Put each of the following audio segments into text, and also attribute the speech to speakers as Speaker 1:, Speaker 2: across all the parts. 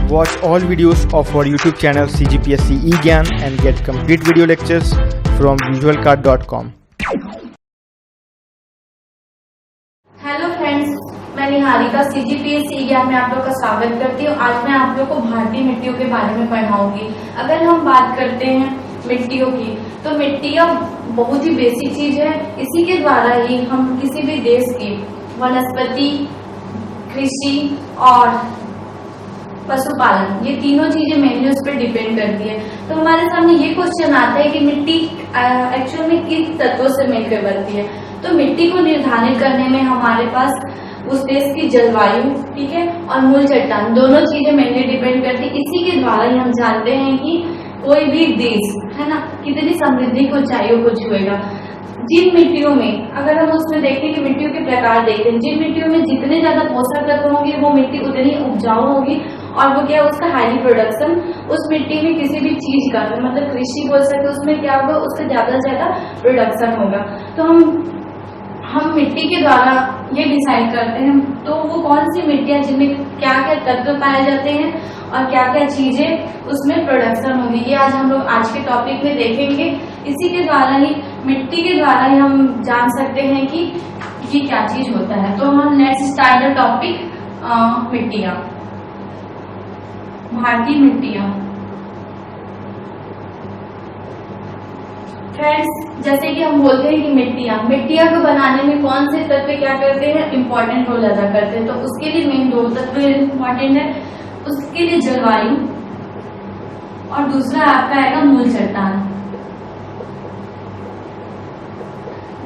Speaker 1: Watch all videos of our YouTube channel CGPSC eGyan and get complete video lectures from visualcard.com.
Speaker 2: Hello friends, मैं Niharika CGPSC eGyan में आप लोग का स्वागत करती हूँ। आज मैं आप लोग को भारतीय मिट्टियों के बारे में पढ़ाऊंगी। अगर हम बात करते हैं मिट्टियों की, तो मिट्टियाँ बहुत ही बेसिक चीज है। इसी के द्वारा ही हम किसी भी देश की वनस्पति, कृषि और पशुपालन, ये तीनों चीजें मेनली उस पर डिपेंड करती है। तो हमारे सामने ये क्वेश्चन आता है कि मिट्टी एक्चुअल में किस तत्वों से मिलकर बनती है। तो मिट्टी को निर्धारित करने में हमारे पास उस देश की जलवायु, ठीक है, और मूल चट्टान, दोनों चीजें मेनली डिपेंड करती है। इसी के द्वारा ही हम जानते हैं कि कोई भी देश है ना कितनी समृद्धि की ऊंचाइयों को छुएगा। जिन मिट्टियों में, अगर हम उसमें देखें कि मिट्टियों के प्रकार देखते हैं, जिन मिट्टियों में जितने ज्यादा पोषक तत्व होंगे वो मिट्टी उतनी उपजाऊ होगी और वो क्या, उसका हाईली प्रोडक्शन उस मिट्टी में किसी भी चीज का, मतलब कृषि बोल सकते, उसमें क्या होगा, उसका ज्यादा से ज्यादा प्रोडक्शन होगा। तो हम मिट्टी के द्वारा ये डिसाइड करते हैं तो वो कौन सी मिट्टियां जिनमें क्या क्या तत्व पाए जाते हैं और क्या क्या चीजें उसमें प्रोडक्शन होगी, ये आज हम लोग आज के टॉपिक में देखेंगे। इसी के द्वारा ही, मिट्टी के द्वारा ही हम जान सकते हैं कि ये क्या चीज होता है। तो हम नेक्स्ट स्टार्ट द टॉपिक मिट्टियां, भारतीय मिट्टियां। फ्रेंड्स, जैसे कि हम बोलते हैं कि मिट्टियां को बनाने में कौन से तत्व क्या करते हैं, इंपॉर्टेंट रोल अदा करते हैं। तो उसके लिए मेन दो तत्व इंपॉर्टेंट है, उसके लिए जलवायु और दूसरा आपका आएगा मूल चट्टान।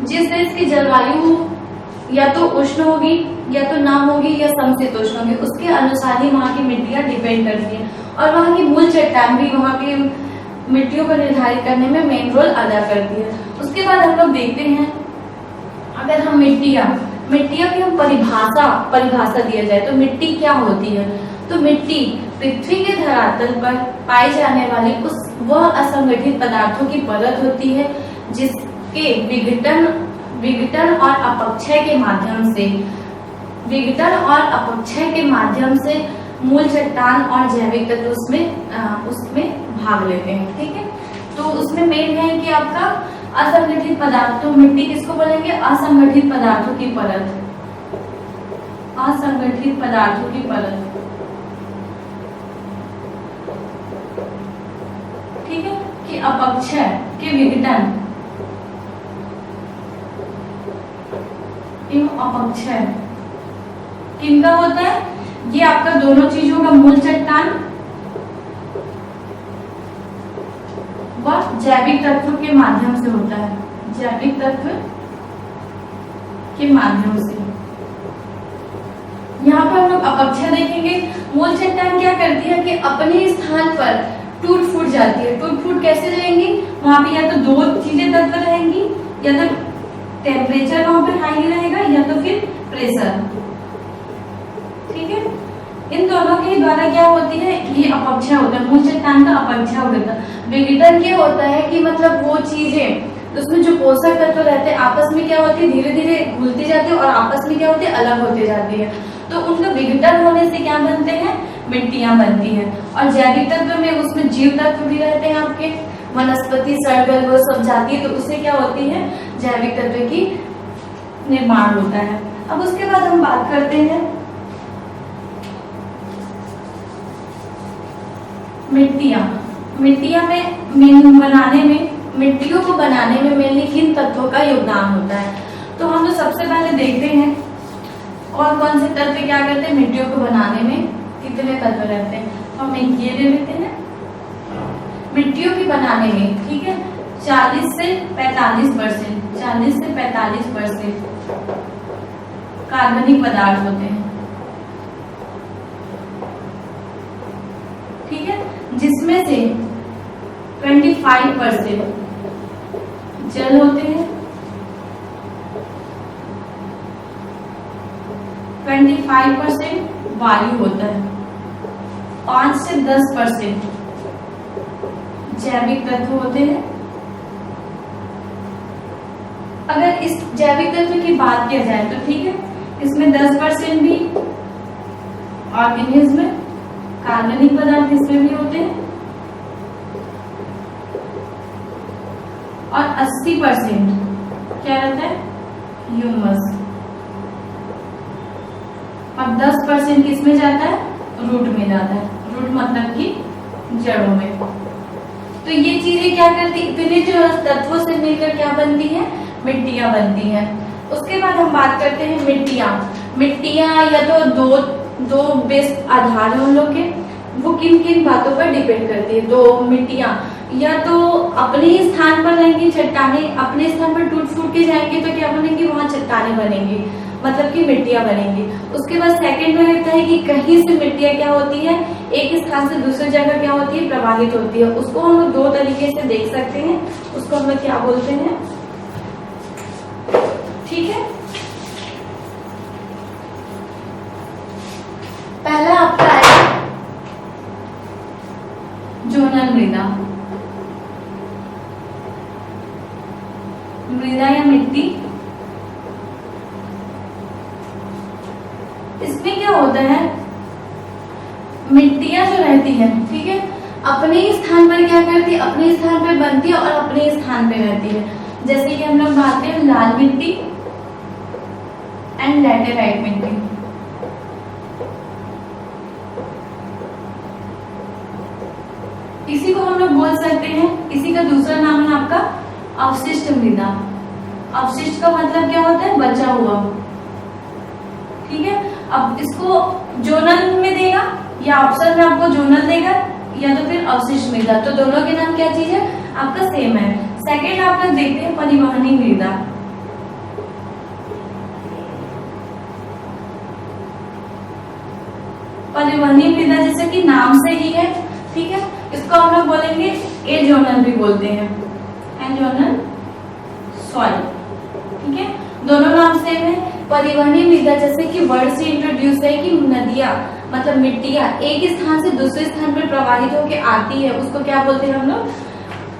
Speaker 2: जिस देश की जलवायु या तो उष्ण होगी या तो नम होगी या समशीतोष्ण होगी, उसके अनुसार ही वहाँ की मिट्टियां डिपेंड करती हैं। और वहाँ की मूल चट्टान भी वहाँ की मिट्टियों को निर्धारित करने में मेन रोल अदा करती है। उसके बाद हम लोग देखते हैं, अगर हम मिट्टियां की हम परिभाषा दिया जाए तो मिट्टी क्या होती है। तो मिट्टी पृथ्वी के धरातल पर पाई जाने वाली वह असंगठित पदार्थों की परत होती है जिसके विघटन और अपक्षय के माध्यम से मूल चट्टान और जैविक तत्व उसमें भाग लेते हैं। ठीक है, तो उसमें मेन है कि आपका असंगठित पदार्थ। तो मिट्टी किसको बोलेंगे, असंगठित पदार्थों की परत, असंगठित पदार्थों की परत। ठीक है, कि अपक्षय के विघटन एवं अपक्षय किनका होता है, ये आपका दोनों चीजों का मूल चट्टान व जैविक तत्व के माध्यम से होता है, जैविक तत्व के माध्यम से। यहाँ पर हम लोग अपक्षय देखेंगे। मूल चट्टान क्या करती है कि अपने स्थान पर टूट फूट जाती है। टूट फूट कैसे जाएंगी, वहां पे या तो दो चीजें तत्व रहेंगी, या तो टेम्परेचर वहां पर हाई रहेगा या तो फिर प्रेशर। ठीक है, इन दोनों के द्वारा क्या होती है, ये अपक्षय होता है, मूल चट्टान का अपक्षय होता है। विघटन क्या होता है कि मतलब वो चीजें उसमें जो पोषक तत्व रहते हैं आपस में क्या होती है, धीरे धीरे घुलती जाती है और आपस में क्या होती है, अलग होती जाती है। तो उनका विघटन होने से क्या बनते हैं, मिट्टियां बनती हैं। और जैविक तत्व में उसमें जीव तत्व भी रहते हैं आपके, वनस्पति, सड़गल, वो सब जाती है, तो उससे क्या होती है, जैविक तत्व की निर्माण होता है। अब उसके बाद हम बात करते हैं मिट्टियां में मिट्टियों को बनाने में मेनली किन तत्वों का योगदान होता है। तो हम तो सबसे पहले देखते हैं और कौन से तत्व क्या करते हैं, मिट्टियों को बनाने में कितने तत्व रहते हैं। हम एक ये ले लेते हैं, मिट्टियों की बनाने में, ठीक है, 40 से 45% कार्बनिक पदार्थ होते हैं। ठीक है, जिसमें से 25% जल होते हैं, 25% वायु होता है, 5 से 10% जैविक तत्व होते हैं। अगर इस जैविक तत्व की बात किया जाए तो ठीक है, इसमें 10% भी ऑर्गेनिज्म कार्बनिक पदार्थ इसमें भी होते हैं, और 80% क्या रहता है, ह्यूमस, और 10% किसमें जाता है, रूट में जाता है। रूट मतलब कि जड़ों में। तो ये चीजें क्या करती, इतने जो तत्वों से मिलकर क्या बनती है, मिट्टियां बनती हैं। उसके बाद हम बात करते हैं मिट्टियां या तो दो बेस आधार है उन लोग के, वो किन किन बातों पर डिपेंड करती है। दो मिट्टियां या तो अपने ही स्थान पर रहेंगी, चट्टाने अपने स्थान पर टूट फूट के जाएंगे तो क्या बनेंगी, वहां चट्टाने बनेंगी, मतलब कि मिट्टियां बनेंगी। उसके बाद सेकंड में रहता है कि कहीं से मिट्टियां क्या होती है, एक स्थान से दूसरी जगह क्या होती है, प्रवाहित होती है। उसको हम लोग दो तरीके से देख सकते हैं, उसको हम लोग क्या बोलते हैं, ठीक है। पहला आपका आएगा जोनल मृदा या मिट्टी। इसमें क्या होता है, मिट्टियां जो रहती हैं, ठीक है, अपने ही स्थान पर क्या करती है, अपने स्थान पर बनती है और अपने स्थान पर रहती है। जैसे कि हम लोग बात करें लाल मिट्टी एंड लैटेराइट मिट्टी। इसी को हम लोग बोल सकते हैं, इसी का दूसरा नाम है आपका अवशिष्ट मृदा। अवशिष्ट का मतलब क्या होता है, बचा हुआ, ठीक है। अब इसको जोनल में देगा या ऑप्शन में आपको जोनल देगा या तो फिर अवशिष्ट मृदा, तो दोनों के नाम क्या चीज है, आपका सेम है। सेकेंड आप लोग देखते हैं परिवहनी मृदा। परिवहनी मृदा जैसे कि नाम से ही है, ठीक है, इसको हम लोग बोलेंगे एजोनल भी बोलते हैं, एजोनल सॉइल, ठीक है, दोनों नाम सेम है। परिवहनी मृदा जैसे कि वर्ड से इंट्रोड्यूस है कि नदियां मतलब मिट्टियां एक स्थान से दूसरे स्थान पर प्रवाहित होकर आती है, उसको क्या बोलते हैं हम लोग,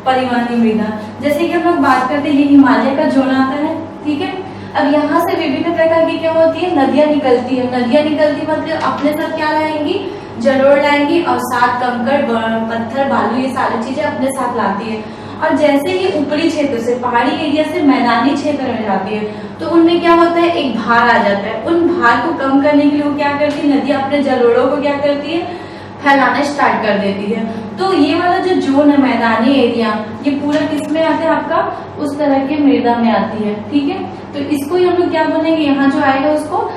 Speaker 2: परिवहनी मृदा। जैसे कि हम लोग बात करते हैं हिमालय का जोन आता है, ठीक है। अब यहाँ से विभिन्न प्रकार की क्या होती है, नदियां निकलती है। नदियां निकलती मतलब अपने साथ क्या लाएंगी, जलोढ़ लाएंगी और साथ कंकड़ पत्थर बालू ये सारी चीजें अपने साथ लाती है। और जैसे ही ऊपरी क्षेत्र से, पहाड़ी एरिया से मैदानी क्षेत्र में जाती है तो उनमें क्या होता है, एक भार आ जाता है। उन भार को कम करने के लिए वो क्या करती है, नदियां अपने जलोढ़ों को क्या करती है, फैलाना स्टार्ट कर देती है। तो ये वाला जो जोन है मैदानी एरिया, ये पूरा किस में आता है आपका, उस तरह के मृदा में आती है, ठीक है। तो इसको ही हम लोग क्या बोलेंगे, यहाँ जो आएगा उसको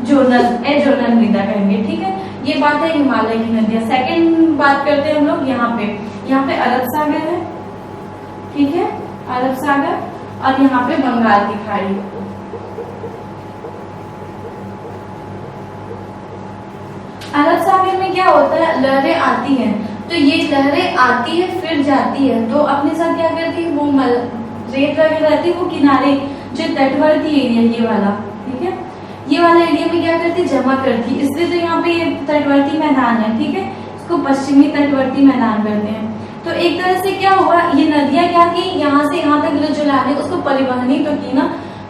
Speaker 2: जोनल एजोनल मृदा कहेंगे, ठीक है। ये बात है हिमालय की नदियां। सेकंड बात करते हैं हम लोग यहाँ पे अरब सागर है, ठीक है, अरब सागर, और यहाँ पे बंगाल की खाड़ी। अरब सागर में क्या होता है, लहरें आती हैं, तो ये लहरें आती है फिर जाती है, तो अपने साथ क्या करती है, वो रेत वगैरह रहती है, वो किनारे जो तटवर्ती एरिया ये वाला, ठीक है, ये वाला एरिया में क्या करती है, जमा करती है। इसलिए तो यहाँ पे ये तटवर्ती मैदान है, ठीक है, इसको पश्चिमी तटवर्ती मैदान कहते हैं। तो एक तरह से क्या हुआ, ये नदियां क्या की, यहाँ से यहाँ तक जो लाने उसको परिवहनी तो की ना,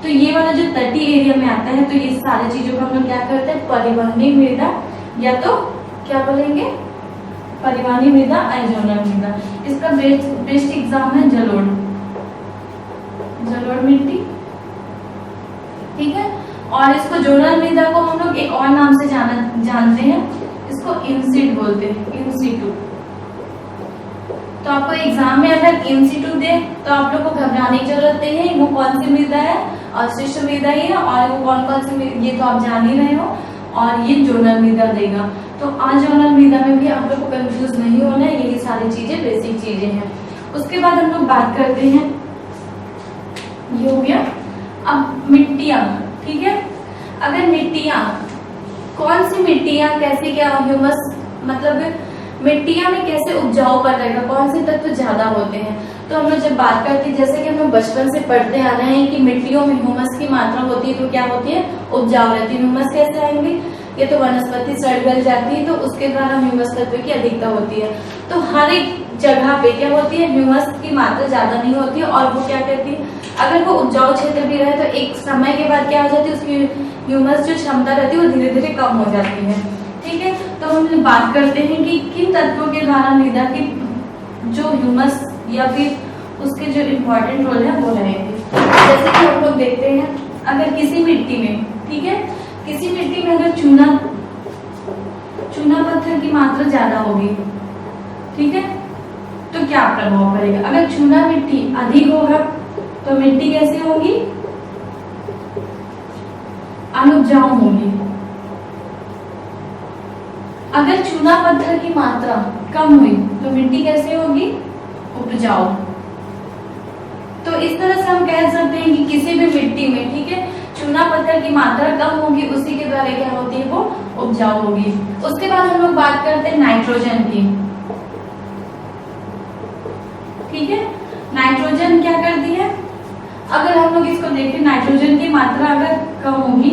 Speaker 2: तो ये वाला जो तटीय एरिया में आता है, तो ये सारी चीजों को हम लोग क्या करते हैं, परिवहनी मृदा या तो क्या बोलेंगे, परिवहनी मृदा, एजोनल मृदा। इसका बेस्ट एग्जाम है जलोढ़ मिट्टी, ठीक है। और इसको जोनल मृदा को हम लोग एक और नाम से जानते हैं, इसको इनसीट बोलते हैं, इनसीटू। तो आपको एग्जाम में अगर इनसीटू दे तो आप लोग को घबराने की जरूरत नहीं है, वो कौन सी मृदा है, अवशिष्ट मृदा ही है, और वो कौन सी ये तो आप जान ही रहे हो, और ये जोनल मृदा देगा। तो आज जोनल मृदा में भी आप लोग को कंफ्यूज नहीं होना है, यही सारी चीजें बेसिक चीजें हैं। उसके बाद हम लोग बात करते हैं, ये हो गया। अब मिट्टियां, ठीक है, अगर मिट्टियां, कौन सी मिट्टियां कैसे क्या, ह्यूमस मतलब मिट्टियां में कैसे उपजाऊ पर रहेगा, कौन से तत्व ज्यादा होते हैं। तो हम लोग जब बात करते हैं, जैसे कि हम लोग बचपन से पढ़ते आ रहे हैं कि मिट्टियों में ह्यूमस की मात्रा होती है, तो क्या होती है, उपजाऊ रहती है। ह्यूमस कैसे आएंगे, ये तो वनस्पति सड़ गल जाती है, तो उसके द्वारा ह्यूमस तत्व की अधिकता होती है। तो हर एक जगह पे क्या होती है, ह्यूमस की मात्रा ज्यादा नहीं होती है, और वो क्या करती है, अगर वो उपजाऊ क्षेत्र भी रहे तो एक समय के बाद क्या हो जाती है, उसकी ह्यूमस जो क्षमता रहती है वो धीरे धीरे कम हो जाती है, ठीक है। तो अब हम बात करते हैं कि किन तत्वों के द्वारा मृदा की जो ह्यूमस या फिर उसके जो इम्पोर्टेंट रोल है वो रहेंगे। जैसे कि हम लोग देखते हैं, अगर किसी मिट्टी में, ठीक है, किसी मिट्टी में अगर चूना पत्थर की मात्रा ज्यादा होगी, ठीक है, तो क्या प्रभाव पड़ेगा? अगर चूना मिट्टी अधिक होगा तो मिट्टी कैसी होगी? अनुपजाऊ होगी। अगर चूना पत्थर की मात्रा कम हुई तो मिट्टी कैसे होगी? उपजाऊ। तो इस तरह से हम कह सकते हैं कि किसी भी मिट्टी में, ठीक है, चूना पत्थर की मात्रा कम होगी, उसी के द्वारा क्या होती है? वो उपजाऊ होगी। उसके बाद हम लोग बात करते हैं नाइट्रोजन की, ठीक है। नाइट्रोजन क्या करती है? अगर हम लोग इसको देखें, नाइट्रोजन की मात्रा अगर कम होगी,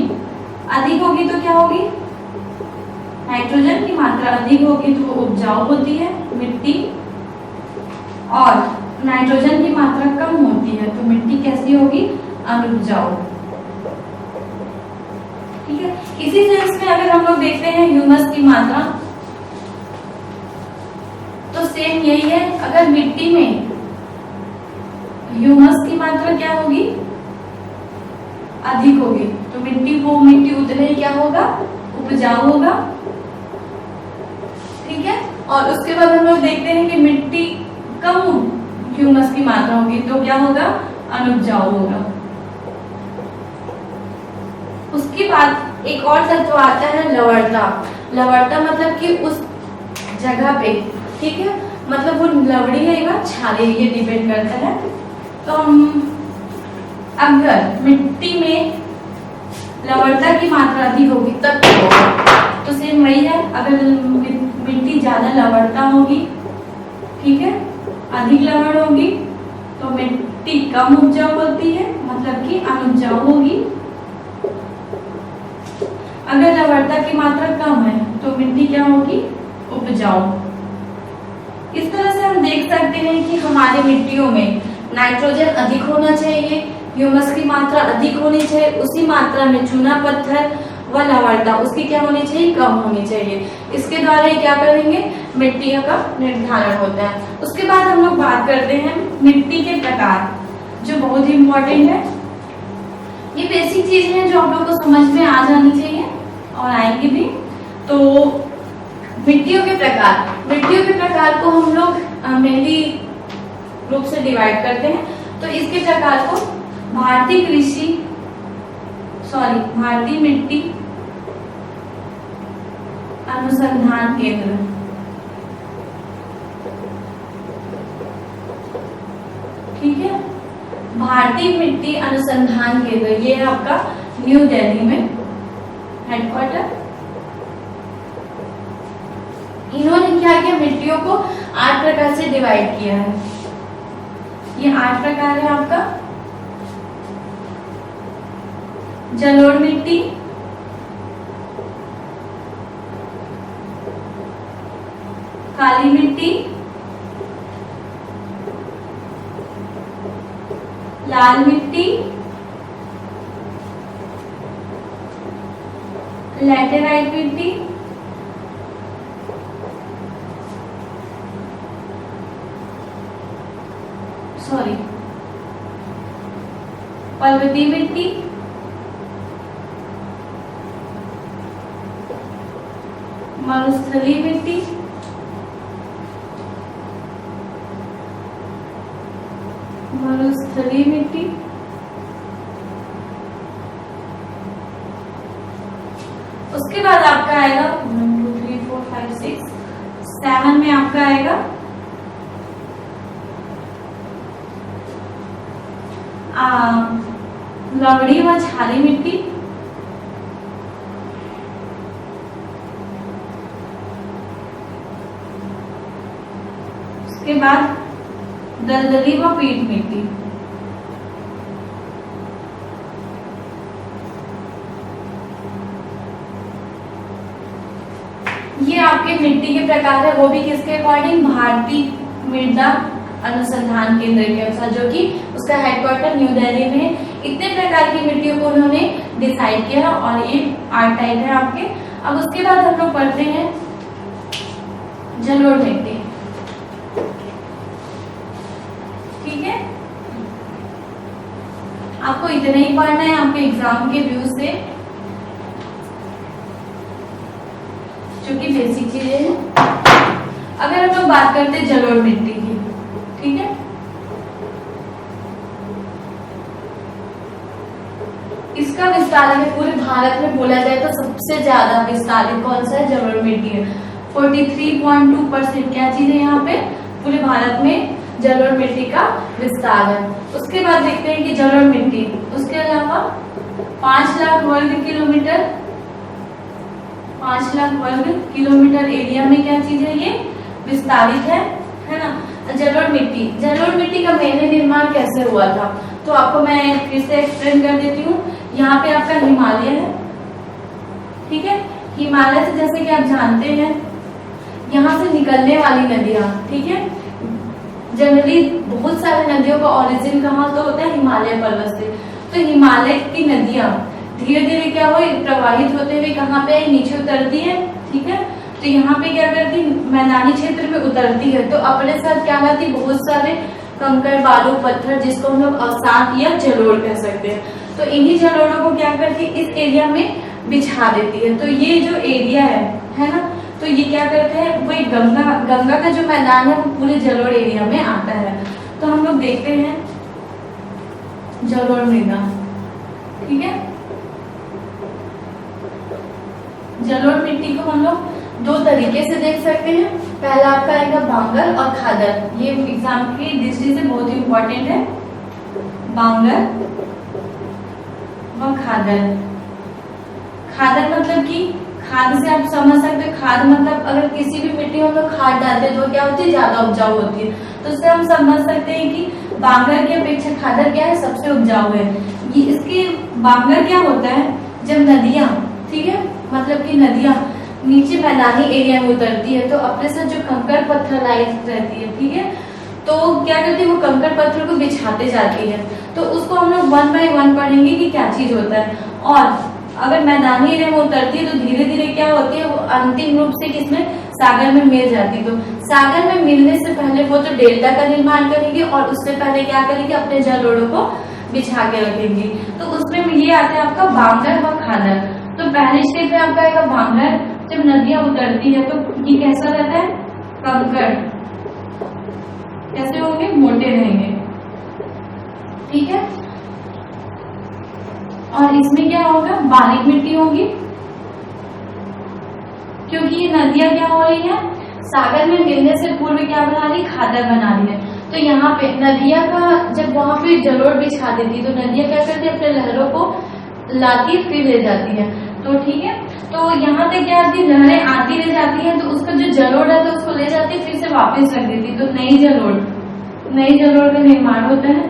Speaker 2: अधिक होगी तो क्या होगी? नाइट्रोजन की मात्रा अधिक होगी तो वो उपजाऊ होती है मिट्टी, और नाइट्रोजन की मात्रा कम होती है तो मिट्टी कैसी होगी? अनुपजाऊ। ठीक है। इसी सेंस में अगर हम लोग देखते हैं ह्यूमस की मात्रा, तो सेम यही है। अगर मिट्टी में ह्यूमस की मात्रा क्या होगी? अधिक होगी तो मिट्टी उतने ही क्या होगा? उपजाऊ होगा, ठीक है। और उसके बाद हम लोग देखते हैं कि मिट्टी कम ह्यूमस की मात्रा होगी तो क्या होगा? अनुपजाऊ होगा। उसके बाद एक और तत्व आता है लवणता। लवणता मतलब कि उस जगह पे, ठीक है, मतलब वो लवड़ी है या छाली, ये डिपेंड करता है। तो अगर मिट्टी में लवणता की मात्रा अधिक होगी तब क्या होगा? तो सेम वही है, अगर मिट्टी ज्यादा लवणता होगी, ठीक है, अधिक लवण होगी तो मिट्टी कम उपजाऊ होती है, मतलब कि अनुपजाऊ होगी। अगर लवणता की मात्रा कम है तो मिट्टी क्या होगी? उपजाऊ। इस तरह से हम देख सकते हैं कि हमारी मिट्टियों में नाइट्रोजन अधिक होना चाहिए, ह्यूमस की मात्रा अधिक होनी चाहिए, उसी मात्रा में चूना पत्थर व लवणता उसकी क्या होनी चाहिए? कम होनी चाहिए। इसके द्वारा ही क्या करेंगे? मिट्टियों का निर्धारण होता है। उसके बाद हम लोग बात करते हैं मिट्टी के प्रकार, जो बहुत ही इम्पोर्टेंट है। ये बेसिक चीजें हैं जो आप लोग को समझ में आ जानी चाहिए और आएंगी भी। तो मिट्टियों के प्रकार को हम लोग मेनली रूप से डिवाइड करते हैं। तो इसके प्रकार को भारतीय मिट्टी अनुसंधान केंद्र, ठीक है, भारतीय मिट्टी अनुसंधान केंद्र, ये है आपका न्यू दिल्ली में हेडक्वार्टर। इन्होंने क्या किया? मिट्टियों को 8 प्रकार से डिवाइड किया है। ये 8 प्रकार है आपका। जलोढ़ मिट्टी, काली मिट्टी, लाल मिट्टी, लैटेराइट मिट्टी, पर्वतीय मिट्टी, मरुस्थलीय मिट्टी, उसके बाद आपका आएगा 1 2 3 4 5 6 7 में आपका आएगा लवड़ी व छाली मिट्टी, उसके बाद दलदली व पीट मिट्टी, ये आपके मिट्टी के प्रकार है, वो भी किसके अकॉर्डिंग? भारतीय मृदा अनुसंधान केंद्र के अनुसार, जो कि उसका हेडक्वार्टर न्यू दिल्ली में है। इतने प्रकार की मिट्टियों को उन्होंने डिसाइड किया और ये 8 टाइप है आपके। अब उसके बाद हम लोग पढ़ते हैं जलोढ़ मिट्टी। ठीक है, आपको इतना ही पढ़ना है आपके एग्जाम के व्यू से, जो कि बेसिक चीजें हैं। अगर हम लोग बात करते हैं जलोढ़ मिट्टी की, ठीक है, इसका विस्तार है पूरे भारत में बोला जाए तो सबसे ज्यादा विस्तारित कौन सा है? जलोढ़ मिट्टी है। 43.2% क्या चीज है यहाँ पे पूरे भारत में जलोढ़ मिट्टी का विस्तार है। उसके बाद देखते हैं कि जलोढ़ मिट्टी, उसके अलावा 5 लाख वर्ग किलोमीटर, 5 लाख वर्ग किलोमीटर एरिया में क्या चीज है? ये विस्तारित है ना। जलोढ़ मिट्टी का पहले निर्माण कैसे हुआ था? तो आपको मैं फिर से एक्सप्लेन कर देती हूँ। यहाँ पे आपका हिमालय है, ठीक है, हिमालय से जैसे कि आप जानते हैं यहाँ से निकलने वाली नदियाँ, ठीक है, जनरली बहुत सारी नदियों का ओरिजिन कहाँ तो होता है? हिमालय पर्वत से। तो हिमालय की नदियाँ धीरे धीरे क्या हुई? प्रवाहित होते हुए कहाँ पे नीचे उतरती है, ठीक है। तो यहाँ पे क्या करती? मैदानी क्षेत्र में उतरती है, तो अपने साथ क्या लाती? बहुत सारे कंकड़, बालू, पत्थर, जिसको हम लोग अवसाद या जलोढ़ कह सकते हैं। तो इन्हीं जलोढ़ों को क्या करती है? इस एरिया में बिछा देती है। तो ये जो एरिया है ना, तो ये क्या करते हैं? वही गंगा का जो मैदान है वो पूरे जलोढ़ एरिया में आता है। तो हम लोग देखते हैं जलोढ़ मृदा, ठीक है। जलोढ़ मिट्टी को हम लोग 2 तरीके से देख सकते हैं। पहला आपका आएगा बांगर और खादर। ये एग्जाम की दृष्टि से बहुत ही इंपॉर्टेंट है, बांगर व खादर। खादर मतलब कि खाद से आप समझ सकते हो, खाद मतलब अगर किसी भी मिट्टी में हम लोग खाद डालते हैं तो क्या होती है? ज्यादा उपजाऊ होती है। तो उससे हम समझ सकते हैं कि बांगर की अपेक्षा खादर क्या है? सबसे उपजाऊ है। ये इसकी बांगर क्या होता है? जब नदियां, ठीक है, मतलब कि नदियां नीचे मैदानी एरिया में उतरती है तो अपने साथ जो कंकड़ पत्थर लाई रहती है, ठीक है, तो क्या करती है? वो कंकड़ पत्थर को बिछाते जाती है। तो उसको हम लोग 1 by 1 पढ़ेंगे कि क्या चीज होता है। और अगर मैदानी एरिया में उतरती है तो धीरे धीरे क्या होती है? वो अंतिम रूप से किसमें? सागर में मिल जाती है। तो सागर में मिलने से पहले वो तो डेल्टा का निर्माण करेंगे और उससे पहले क्या करेंगे? अपने जलोढ़ों को बिछा के रखेंगे। तो उसमें ये आता है आपका बांगर व खादर। तो पहले स्टेप में आपका आएगा बांगर। जब नदियां उतरती है तो ये कैसा रहता है? कंकड़ कैसे होंगे? मोटे रहेंगे, ठीक है। और इसमें क्या होगा? बारीक मिट्टी होगी, क्योंकि ये नदियां क्या हो रही है? सागर में मिलने से पूर्व क्या बना रही? खादर बना रही है। तो यहाँ पे नदियां का जब वहां पे जलोढ़ बिछा देती तो नदियां क्या करती है? अपने लहरों को लाती फिर ले जाती है। तो ठीक है, तो यहाँ तक क्या आती? लहरें आती रह जाती है, तो उसका जो जलोढ़ है तो उसको ले जाती फिर से वापस रख देती, तो नई जलोढ़ का निर्माण होता है।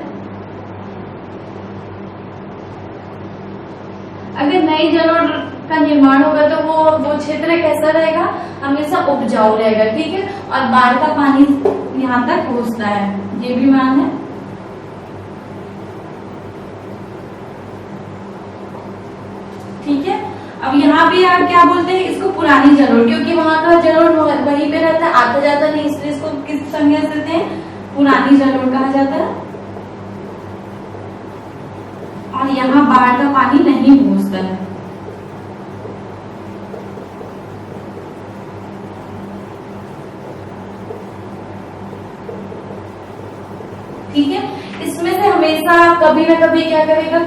Speaker 2: अगर नई जलोढ़ का निर्माण होगा तो वो क्षेत्र कैसा रहेगा? हमेशा उपजाऊ रहेगा, ठीक है। और बाढ़ का पानी यहाँ तक पहुंचता है, ये भी मान है। ठीक है, अब यहाँ भी आप क्या बोलते हैं? इसको पुरानी जलोढ़, क्योंकि वहां का जलोढ़ वहीं पे रहता है, आता जाता नहीं, इसलिए इसको किस संज्ञा से देते हैं? पुरानी जलोढ़ कहा जाता है। और यहाँ बाढ़ का पानी नहीं पहुंचता है। ठीक है, इसमें से हमेशा कभी ना कभी क्या करेगा?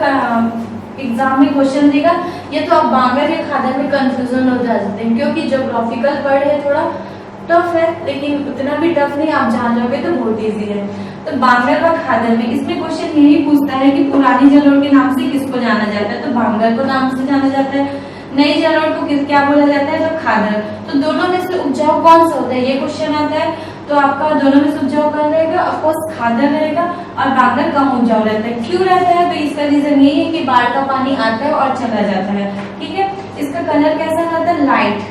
Speaker 2: एग्जाम में क्वेश्चन देगा। ये तो आप बांगर या खादर में कंफ्यूजन हो जाते हैं, क्योंकि ज्योग्राफिकल वर्ड है, थोड़ा टफ है, लेकिन उतना भी टफ नहीं, आप जान जाओगे तो बहुत इजी है। तो बांगर व खादर में इसमें क्वेश्चन यही पूछता है कि पुरानी जलोढ़ के नाम से किसको जाना जाता है? तो बांगर को नाम से जाना जाता है। नई जलोढ़ को क्या बोला जाता है? तो खादर। तो दोनों में से उपजाऊ कौन सा होता है? ये क्वेश्चन आता है। तो आपका दोनों में से उपजाऊ कौन रहेगा? ऑफकोर्स खादर रहेगा। और बांगर कम उपजाऊ रहता है। क्यों रहता है? तो इसका रीजन ये है कि बाढ़ का पानी आता है और चला जाता है, ठीक है। इसका कलर कैसा रहता है? लाइट,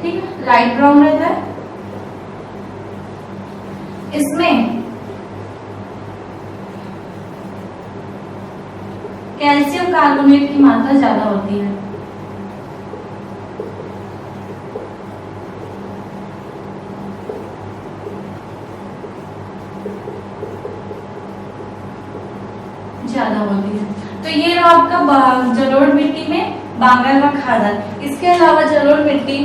Speaker 2: ठीक है, लाइट ब्राउन रहता है। इसमें कैल्शियम कार्बोनेट की मात्रा ज्यादा होती है। ज्यादा होती है। तो ये रहा आपका जलोढ़ मिट्टी में बांगर व खादर। इसके अलावा जलोढ़ मिट्टी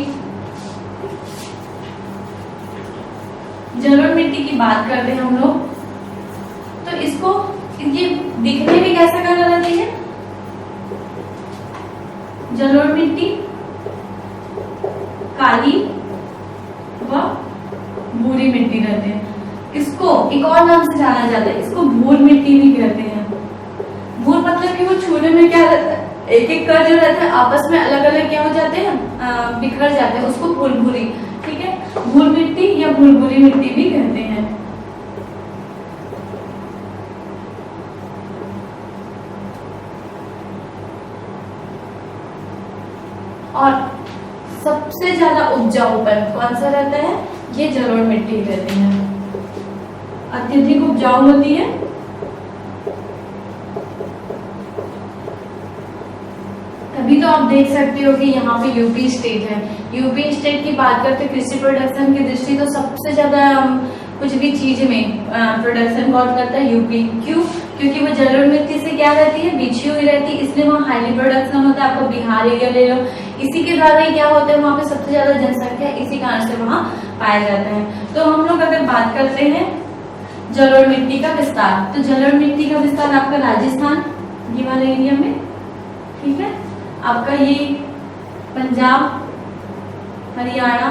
Speaker 2: की बात करते हैं हम लोग, तो इसको ये दिखने में कैसा कलर रहती है? जलोढ़ मिट्टी काली व भूरी मिट्टी रहते हैं। इसको एक और नाम से जाना जाता है, इसको भूर मिट्टी भी कहते हैं। भूर मतलब कि वो छूने में क्या रहता है, एक एक कर जो रहता है आपस में अलग अलग क्या हो जाते हैं, बिखर जाते हैं, उसको भूरभूरी, ठीक है, भूर मिट्टी या भूरभूरी मिट्टी भी कहते हैं। और सबसे ज्यादा उपजाऊपन कौन सा रहता है? ये जलोढ़ मिट्टी रहती है, अत्यधिक उपजाऊ होती है। तभी तो आप देख सकते हो कि यहाँ पे यूपी स्टेट है। यूपी स्टेट की बात करते हैं कृषि प्रोडक्शन की दृष्टि तो सबसे ज्यादा कुछ भी चीज में प्रोडक्शन कौन करता है? यूपी। क्यों? क्योंकि वो जलोढ़ मिट्टी से क्या रहती है, बिछी हुई रहती है, इसलिए वहाँ हाईली प्रोडक्शन होता है। आपको बिहार एरिया ले लो, इसी के द्वारा ही क्या होता है, वहाँ पे सबसे ज्यादा जनसंख्या इसी कारण से वहाँ पाया जाता है। तो हम लोग अगर बात करते हैं जलोढ़ मिट्टी का विस्तार, तो जलोढ़ मिट्टी का विस्तार आपका राजस्थान ये वाले एरिया में, ठीक है, आपका ये पंजाब हरियाणा,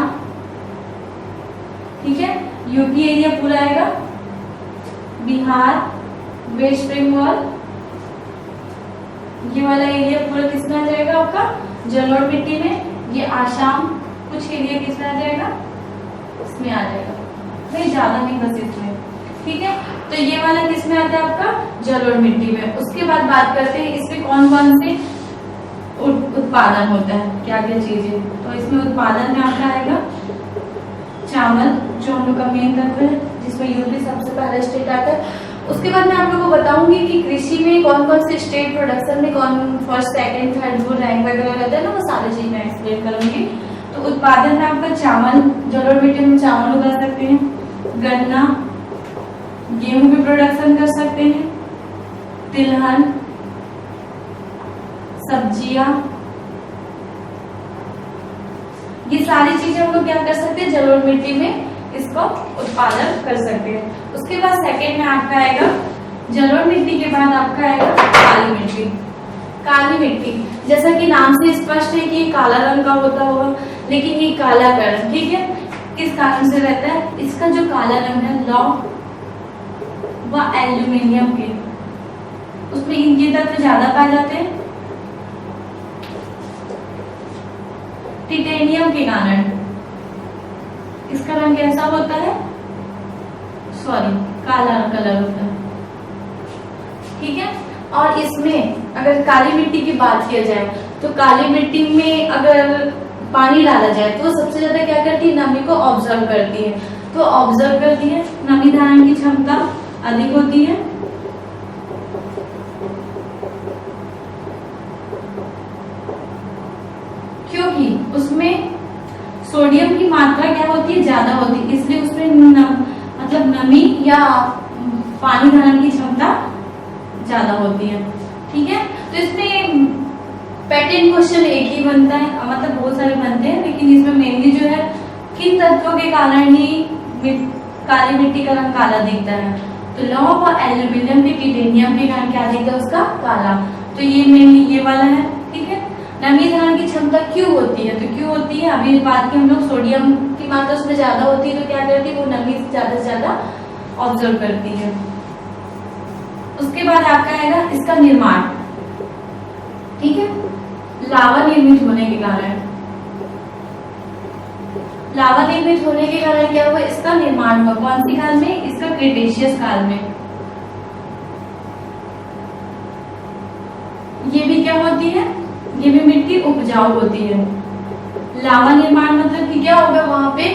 Speaker 2: ठीक है, यूपी एरिया पूरा आएगा, बिहार वेस्ट बंगाल, ये वाला एरिया पूरा किसमें आ जाएगा आपका जलोढ़ मिट्टी में। ये आसाम कुछ एरिया किसमें आ जाएगा, इसमें आ जाएगा, नहीं ज्यादा नहीं बस इसमें, ठीक है। तो ये वाला किसमें आता है आपका जलोढ़ मिट्टी में। उसके बाद बात करते हैं इसमें कौन कौन से उत्पादन होता है, क्या क्या चीजें। तो इसमें उत्पादन में आपका आएगा चावल, जो हम लोग का मेन तत्व है, जिसमें यूपी सबसे पहला स्टेट आता है। उसके बाद मैं आप लोगों को बताऊंगी कि कृषि में कौन कौन से स्टेट प्रोडक्शन में कौन first second third fourth rank वगैरह रहता है ना, वो सारी चीज मैं एक्सप्लेन करूंगी। तो उत्पादन में आपका चावल, जलोढ़ मिट्टी में चावल उगा सकते हैं, गन्ना, गेहूं भी प्रोडक्शन कर सकते हैं, तिलहन, सब्जियां, ये सारी चीजें हम लोग क्या कर सकते हैं जलोढ़ मिट्टी में इसको उत्पादन कर सकते हैं। उसके बाद सेकंड में आपका आएगा जलोढ़ मिट्टी के बाद आपका आएगा काली मिट्टी। काली मिट्टी जैसा कि नाम से स्पष्ट है कि ये काला रंग का होता होगा, लेकिन ये काला कलर, ठीक है, किस कारण से रहता है? इसका जो काला रंग है लौह व एल्यूमिनियम के, उसमें इनके तत्व ज्यादा पाए जाते हैं। टिटेनियम के कारण इसका रंग कैसा होता है, काला कलर होता है, ठीक है। और इसमें अगर काली मिट्टी की बात किया जाए तो काली मिट्टी में अगर पानी डाला जाए तो सबसे ज्यादा क्या करती है, नमी को ऑब्जर्व करती है। तो ऑब्जर्व करती है, नमी धारण की क्षमता अधिक होती है। क्योंकि उसमें सोडियम की मात्रा क्या होती है, ज्यादा होती है, इसलिए उसमें मतलब नमी या पानी धारण की क्षमता ज्यादा होती है, ठीक है। तो इसमें पैटर्न क्वेश्चन एक ही बनता है, मतलब बहुत सारे बनते हैं, लेकिन इसमें मेनली जो है किन तत्वों के कारण ही काली मिट्टी का रंग काला दिखता है। तो लौह और एल्यूमिनियम के टिटेनियम के कारण क्या दिखता है उसका काला। तो ये मेनली ये वाला है, ठीक है। नमी धारण की क्षमता क्यों होती है, तो क्यों होती है, अभी बात की हम लोग, सोडियम की मात्रा उसमें ज्यादा होती है, तो क्या करती है वो नमी ज्यादा से ज्यादा ऑब्जर्व करती है। उसके बाद आपका आएगा इसका निर्माण, ठीक है, लावा निर्मित होने के कारण। लावा निर्मित होने के कारण क्या हुआ, इसका निर्माण हुआ कौन सी काल में, इसका क्रिटेशियस काल में। ये भी क्या होती है, ये भी मिट्टी उपजाऊ होती है। लावा निर्माण मतलब कि क्या होगा, वहां पे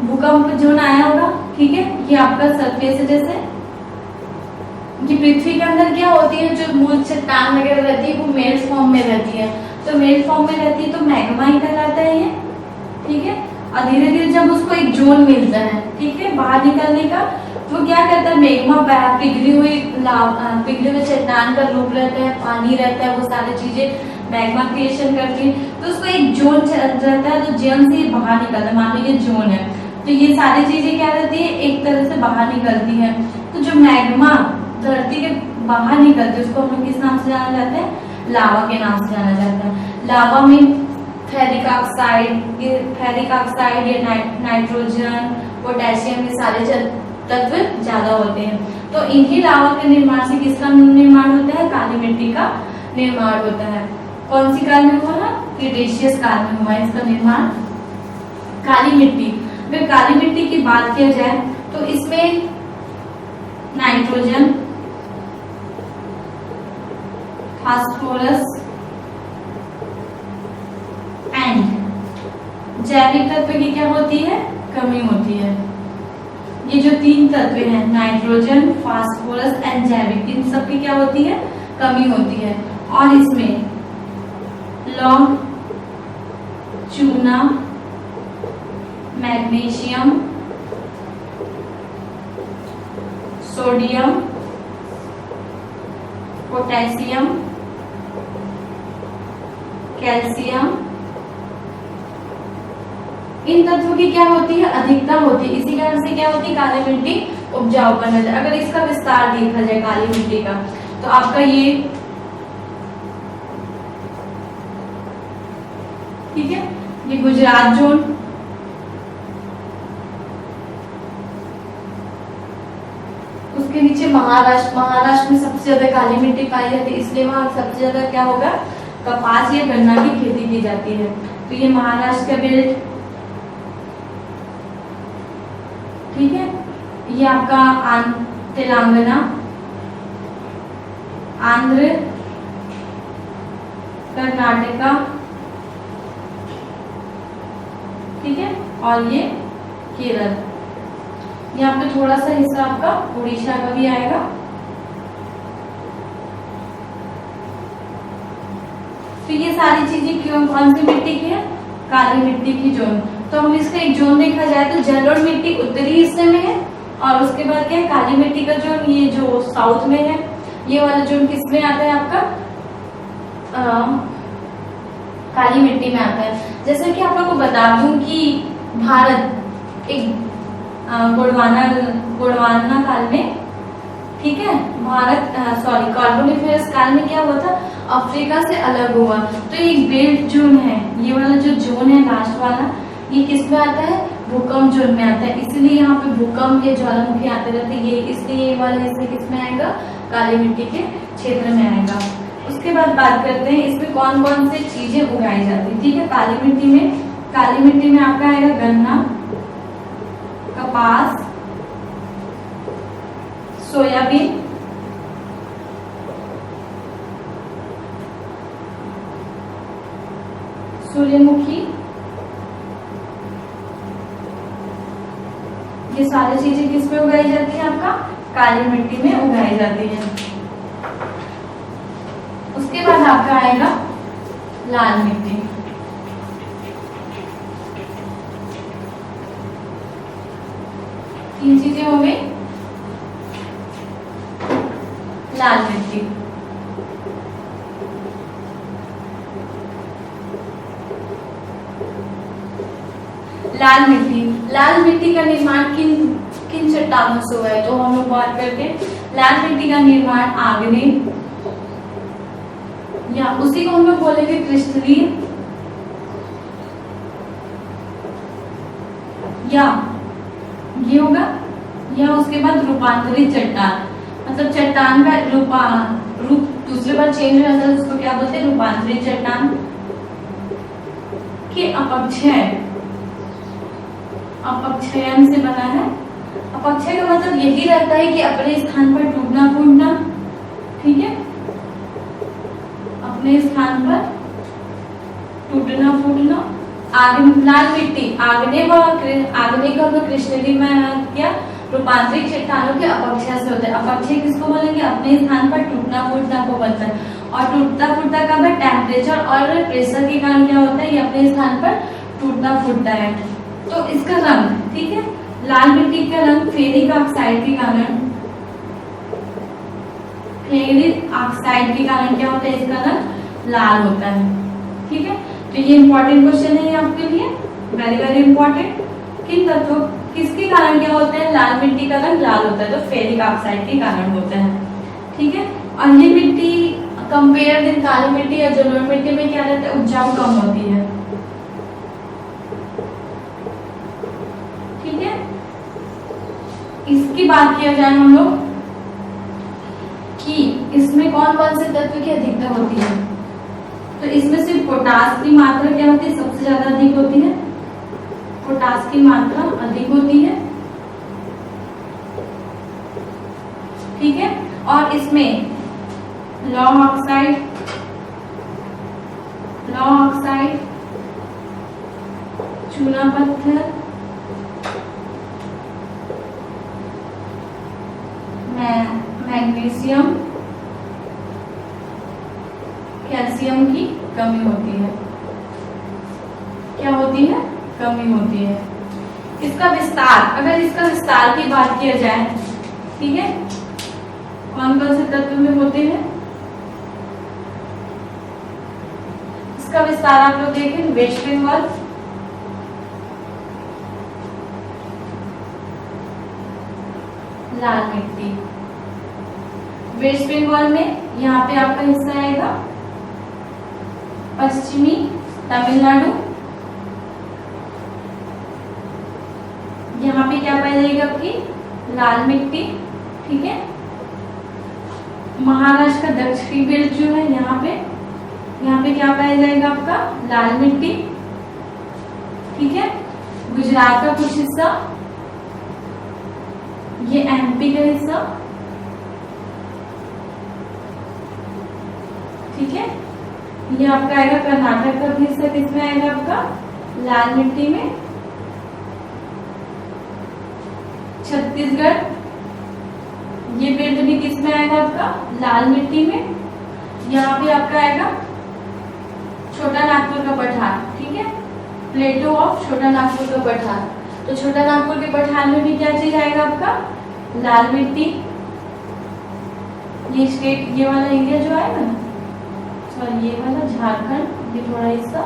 Speaker 2: भूकंप जोन आया होगा, ठीक है। ये आपका सरफेस है, जैसे कि पृथ्वी के अंदर क्या होती है, जो मूल चट्टान वगैरह रहती है वो मेल्ट फॉर्म में रहती है। तो मेल्ट फॉर्म में रहती है तो मैग्मा ही कहलाता है ये, ठीक है। और धीरे धीरे जब उसको एक जोन मिलता है, ठीक है, बाहर निकलने का, वो क्या करता है, मैग्मा पिघली हुई चट्टान का रूप रहता है, पानी रहता है, वो सारी चीजें मैग्मा क्रिएशन करती है। तो उसको एक जोन रहता है, तो जोन से बाहर निकलता है। मान लो ये जोन है, तो ये सारी चीजें क्या रहती है, एक तरह से बाहर निकलती है। तो जो मैग्मा धरती के बाहर निकलते हैं उसको हम लोग किस नाम से जाना जाता है, लावा के नाम से जाना जाता है। लावा में फेरिक ऑक्साइड या नाइट्रोजन, पोटेशियम, ये सारे तत्व ज्यादा होते हैं। तो इन्हीं लावा के निर्माण से किसका निर्माण होता है, काली मिट्टी का निर्माण होता है। कौन सी काल में हुआ, क्रिटेशियस काल में हुआ इसका निर्माण। काली मिट्टी, अगर काली मिट्टी की बात किया जाए तो इसमें नाइट्रोजन, फास्फोरस एंड जैविक तत्व की क्या होती है, कमी होती है। ये जो तीन तत्व हैं, नाइट्रोजन, फास्फोरस एंड जैविक, इन सब की क्या होती है, कमी होती है। और इसमें लौह, चूना, मैग्नीशियम, सोडियम, पोटेशियम, कैल्शियम, इन तत्वों की क्या होती है, अधिकता होती है। इसी कारण से क्या होती है, काली मिट्टी उपजाऊ बन जाती है। अगर इसका विस्तार देखा जाए काली मिट्टी का, तो आपका ये ठीक है, ये गुजरात जोन, उसके नीचे महाराष्ट्र में सबसे ज्यादा काली मिट्टी पाई जाती है, इसलिए वहां सबसे ज्यादा क्या होगा, कपास या गन्ना की खेती की जाती है। तो ये महाराष्ट्र का बेल्ट, ठीक है। ये आपका तेलंगाना, आंध्र, कर्नाटका, ठीक है, और ये केरल। यहाँ पे थोड़ा सा हिस्सा आपका उड़ीसा का भी आएगा। तो ये सारी चीजें क्यों, कौन सी मिट्टी की है, काली मिट्टी की जोन। तो हम इसका एक जोन देखा जाए तो जलोढ़ मिट्टी उत्तरी हिस्से में है, और उसके बाद क्या है, काली मिट्टी का जोन ये जो साउथ में है। ये वाला जोन किस में आता है आपका, काली मिट्टी में आता है। जैसे कि आप लोगों को बता दूं कि भारत एक गोंडवाना काल में, ठीक है, कार्बोनिफेरस काल में क्या हुआ था, अफ्रीका से अलग हुआ। तो एक बेल्ट जोन है, ये वाला जो जोन है लास्ट वाला, ये किस में आता है, भूकंप जोन में आता है। इसलिए यहाँ पे भूकंप या ज्वालामुखी आते रहते हैं, ये इसलिए ये वाला हिस्सा किस में आएगा, काली मिट्टी के क्षेत्र में आएगा। उसके बाद बात करते हैं इसमें कौन कौन से चीजें उगाई जाती है, ठीक है। काली मिट्टी में आपका आएगा गन्ना, कपास, सोयाबीन, सूर्यमुखी, ये सारी चीजें किस में उगाई जाती है, आपका काली मिट्टी में उगाई जाती है। उसके बाद आपका आएगा लाल मिट्टी। तीन चीजें हो गई, लाल मिट्टी, लाल मिट्टी का निर्माण किन चट्टानों से हुआ है, तो हम लोग बात करते हैं लाल मिट्टी का निर्माण आग्नेय, या उसी को हम लोग बोलेंगे क्रिस्टलीय, या ये होगा, या उसके बाद रूपांतरित चट्टान, मतलब चट्टान का रूप दूसरे बार चेंज हो जाता है, उसको क्या बोलते हैं, रूपांतरित चट्टान। कि अपक्षयन से बना है। अपक्षय का मतलब यही रहता है कि अपने स्थान पर टूटना फूटना, ठीक है, अपने स्थान पर टूटना फूटना। लाल मिट्टी आग्नेय का क्रिस्टलीय में क्या, रूपांतरित चट्टानों के अपक्षय से होता है। अपक्षय किसको बोलेंगे, अपने स्थान पर टूटना फूटना को बोलता है। और टूटता फूटता कब है, टेम्परेचर और प्रेशर के कारण क्या होता है, ये अपने स्थान पर टूटना फूटता है। तो इसका रंग, ठीक है, लाल मिट्टी का रंग फेरिक ऑक्साइड के कारण, फेरिक ऑक्साइड के कारण क्या होता है, इसका रंग लाल होता है। ठीक है, तो ये इंपॉर्टेंट क्वेश्चन है आपके लिए, वेरी वेरी इंपॉर्टेंट। किन तत्वों, किसके कारण क्या होता है लाल मिट्टी का रंग लाल होता है, तो फेरिक ऑक्साइड के कारण होता है। ठीक है, और ये मिट्टी कंपेयर दिन काली मिट्टी या जलोढ़ मिट्टी में क्या रहता है, उपजाऊ कम होती है। ठीक है, इसकी बात किया जाए हम लोग कि इसमें कौन कौन से तत्व की अधिकता होती है, तो इसमें से पोटास की मात्रा क्या होती है, सबसे ज्यादा अधिक होती है। पोटास की मात्रा अधिक होती है। ठीक है, और इसमें लौह ऑक्साइड, चूना पत्थर, मैग्नीशियम, कैल्शियम की कमी होती है। क्या होती है, कमी होती है। इसका विस्तार, अगर इसका विस्तार की बात किया जाए, ठीक है, कौन कौन से तत्व में होते हैं, इसका विस्तार आप लोग देखें, वेस्ट बंगाल, लाल मिट्टी, वेस्ट बंगाल में यहाँ पे आपका हिस्सा आएगा पश्चिमी तमिलनाडु, यहाँ पे क्या पाई जाएगी आपकी लाल मिट्टी। ठीक है, महाराष्ट्र का दक्षिणी बेल्ट जो है यहाँ पे क्या पाया जाएगा आपका लाल मिट्टी। ठीक है, गुजरात का कुछ हिस्सा, ये एमपी का हिस्सा। ठीक है, ये आपका आएगा कर्नाटक का भी हिस्सा, किसमें आएगा आपका लाल मिट्टी में। छत्तीसगढ़, ये बेल्ट भी किसमें आएगा आपका लाल मिट्टी में। यहाँ पे आपका आएगा छोटा नागपुर का पठार। ठीक है, प्लेटो ऑफ छोटा नागपुर का पठार, तो छोटा नागपुर के पठार में भी क्या चीज आएगा आपका लाल मिट्टी। ये स्टेट, ये वाला एरिया जो आएगा ना, सॉरी ये वाला झारखंड, ये थोड़ा हिस्सा,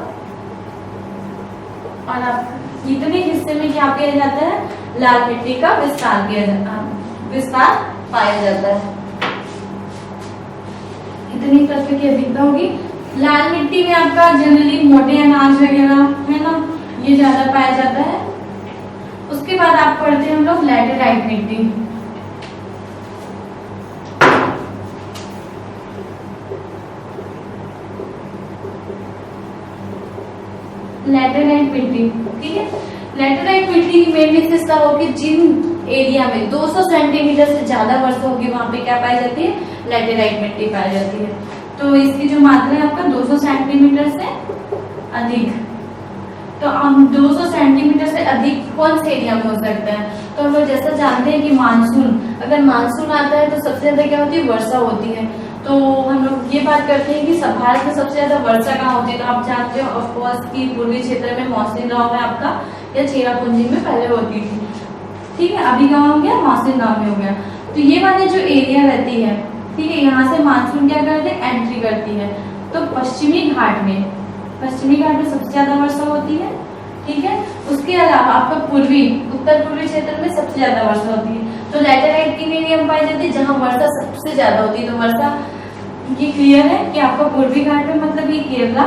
Speaker 2: और आप इतने हिस्से में क्या किया जाता है लाल मिट्टी का विस्तार किया जाता है, विस्तार पाया जाता है। इतनी तत्व की अधिकता होगी। लाल मिट्टी में आपका जनरली मोटे अनाज वगैरह है ना, ये ज्यादा पाया जाता है। उसके बाद आप पढ़ते हैं हम लोग लैटेराइट मिट्टी। लैटेराइट मिट्टी, ठीक है, लैटेराइट मिट्टी की मेन विशेषता होगी जिन एरिया में 200 सेंटीमीटर से ज्यादा वर्षा होगी वहां पे क्या पाई जाती है लैटेराइट मिट्टी पाई जाती है। तो इसकी जो मात्रा है आपका 200 सेंटीमीटर से अधिक। तो हम 200 सेंटीमीटर से अधिक कौन से एरिया में हो सकता है, तो हम लोग जैसा जानते हैं कि मानसून, अगर मानसून आता है तो सबसे ज्यादा क्या होती है वर्षा होती है। तो हम लोग ये बात करते हैं कि भारत में सबसे ज्यादा वर्षा कहाँ होती है, तो आप जानते हो ऑफकोर्स की पूर्वी क्षेत्र में मौसमी गांव में आपका या चेरापूंजी में पहले होती थी। ठीक है, अभी गाँव हो गया, मौसमी गांव में हो गया। तो ये वाली जो एरिया रहती है, ठीक है, यहाँ से मानसून क्या करते हैं एंट्री करती है। तो पश्चिमी घाट में सबसे ज्यादा वर्षा होती है। ठीक है, उसके अलावा आपका पूर्वी उत्तर पूर्वी क्षेत्र में सबसे ज्यादा वर्षा होती है। तो लैटेराइट की एरिया में पाई जाती है जहाँ वर्षा सबसे ज्यादा होती है। तो वर्षा ये क्लियर है कि आपका पूर्वी घाट में मतलब ये केरला,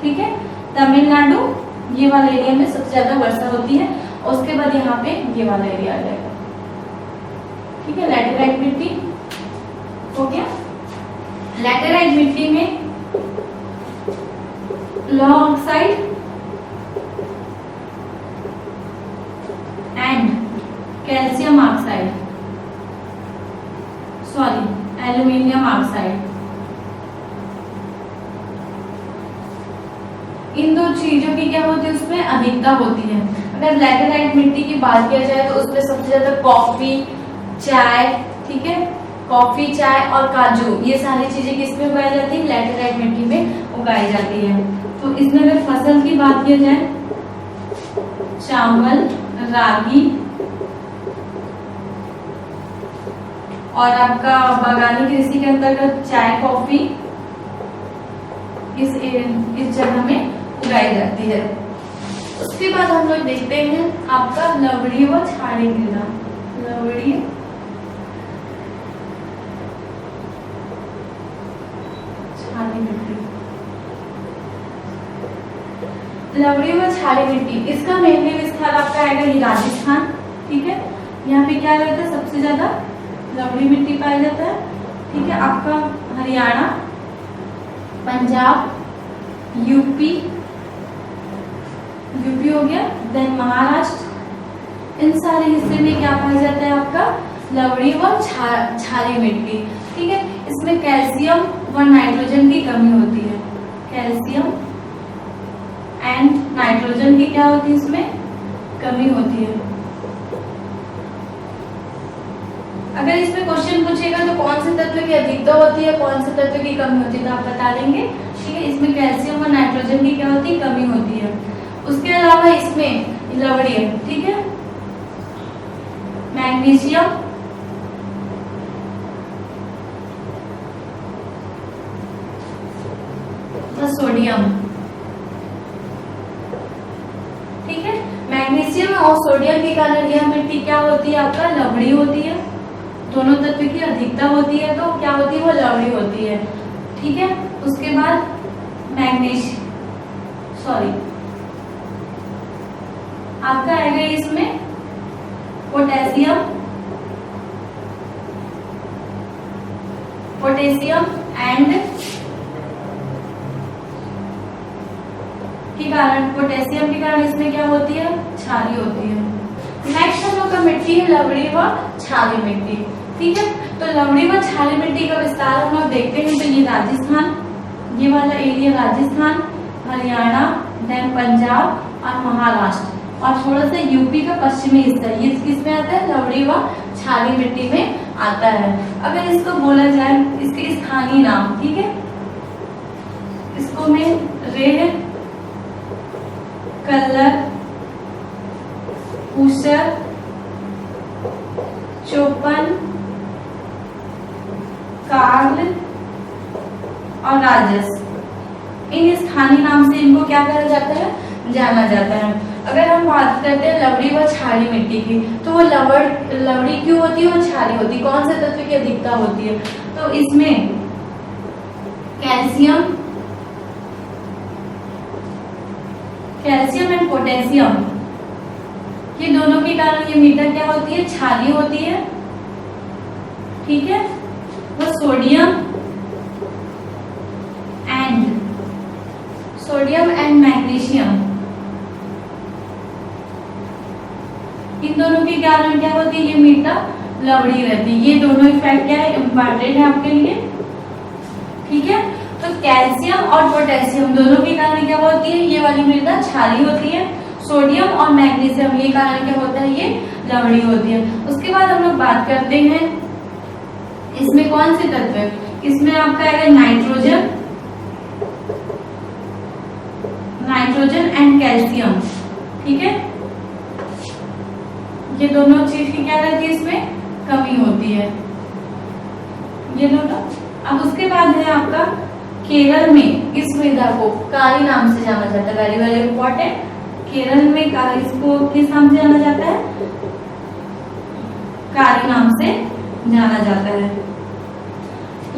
Speaker 2: ठीक है, तमिलनाडु, ये वाला एरिया में सबसे ज्यादा वर्षा होती है। और उसके बाद यहाँ पे ये वाला एरिया आ जाएगा। ठीक है, लैटेराइट मिट्टी हो गया। लैटेराइट मिट्टी में लौह oxide and calcium oxide, sorry aluminium oxide, इन दो चीजों की क्या होती है उसमें अधिकता होती है। अगर लैटेराइट मिट्टी की बात किया जाए तो उसमें सबसे ज्यादा कॉफी, चाय, ठीक है, कॉफी, चाय और काजू, ये सारी चीजें किसमें उगाई जाती है लैटेराइट मिट्टी में उगाई जाती है। तो इसमें अगर फसल की बात किया जाए चावल, रागी, और आपका बागानी कृषि के अंतर्गत चाय कॉफी इस जगह में उगाई जाती है। उसके बाद हम लोग देखते हैं आपका लवणीय व क्षारीय मृदा। लवणीय क्षारीय मिट्टी, लवणीय व क्षारीय मिट्टी, इसका मेनली विस्तार आपका आएगा ये राजस्थान। ठीक है, यहाँ पे क्या रहता है, सबसे ज्यादा लवणीय मिट्टी पाया जाता है। ठीक है, आपका हरियाणा, पंजाब, यूपी हो गया, देन महाराष्ट्र, इन सारे हिस्से में क्या पाया जाता है आपका लवणीय व क्षारीय मिट्टी। ठीक है, इसमें कैल्शियम व नाइट्रोजन की कमी होती है। कैल्शियम एंड नाइट्रोजन की क्या होती है, इसमें कमी होती है। अगर इसमें क्वेश्चन पूछेगा तो कौन से तत्व की अधिकता होती है, कौन से तत्व की कमी होती है, तो आप बता देंगे। ठीक है, इसमें कैल्शियम और नाइट्रोजन की क्या होती है, कमी होती है। उसके अलावा इसमें लवणीय, ठीक है, मैग्नीशियम, सोडियम। ठीक है, मैग्नीशियम और सोडियम के कारण यह मिट्टी क्या होती है, आपका लवणीय होती है। दोनों तत्व की अधिकता होती है तो क्या होती है, वो लवणीय होती है। ठीक है, उसके बाद आपका आएगा इसमें पोटेशियम एंड पोटेशियम के कारण इसमें क्या होती है, क्षारीय होती है। नेक्स्ट हम लोग का मिट्टी है लवणीय व क्षारीय मिट्टी। ठीक है, तो लवणीय व क्षारीय मिट्टी का विस्तार हम लोग देखते हैं। तो ये राजस्थान, ये वाला एरिया राजस्थान, हरियाणा, देन पंजाब और महाराष्ट्र, और थोड़ा सा यूपी का पश्चिमी हिस्सा, ये किसमें आता है, लवणीय व क्षारीय मिट्टी में आता है। अगर इसको बोला जाए, इसके स्थानीय नाम, ठीक है, इसको मैं रेह, कल्लर, ऊसर, चौपन, कार्ल और राजस, इन स्थानीय नाम से इनको क्या कहा जाता है, जाना जाता है। अगर हम बात करते हैं लवणीय व क्षारीय मिट्टी की, तो वो लवणीय क्यों होती है, वो क्षारीय होती है, कौन से तत्व की अधिकता होती है, तो इसमें कैल्शियम एंड पोटेशियम, ये दोनों के कारण ये मिट्टी क्या होती है, क्षारीय होती है। ठीक है, वो सोडियम एंड मैग्नीशियम, इन दोनों के कारण क्या होती है, ये मिट्टी लवणीय रहती है। ये दोनों इफेक्ट क्या है, इम्पॉर्टेंट है आपके लिए। ठीक है, तो कैल्शियम और पोटेशियम दोनों के कारण क्या होती है, ये वाली मृदा क्षारीय होती है। सोडियम और मैग्नीशियम ये कारण क्या होता है, ये लवणीय होती है। उसके बाद हम लोग बात करते हैं इसमें कौन से तत्व, इसमें आपका आएगा नाइट्रोजन एंड कैल्शियम। ठीक है, ये दोनों चीज की क्या रहती है, इसमें कमी होती है, ये दोनों। अब उसके बाद है आपका केरल में इस मृदा को कारी नाम से जाना जाता है, वेरी वेरी इंपॉर्टेंट। केरल में इसको किस नाम से जाना जाता है, कारी नाम से जाना जाता है।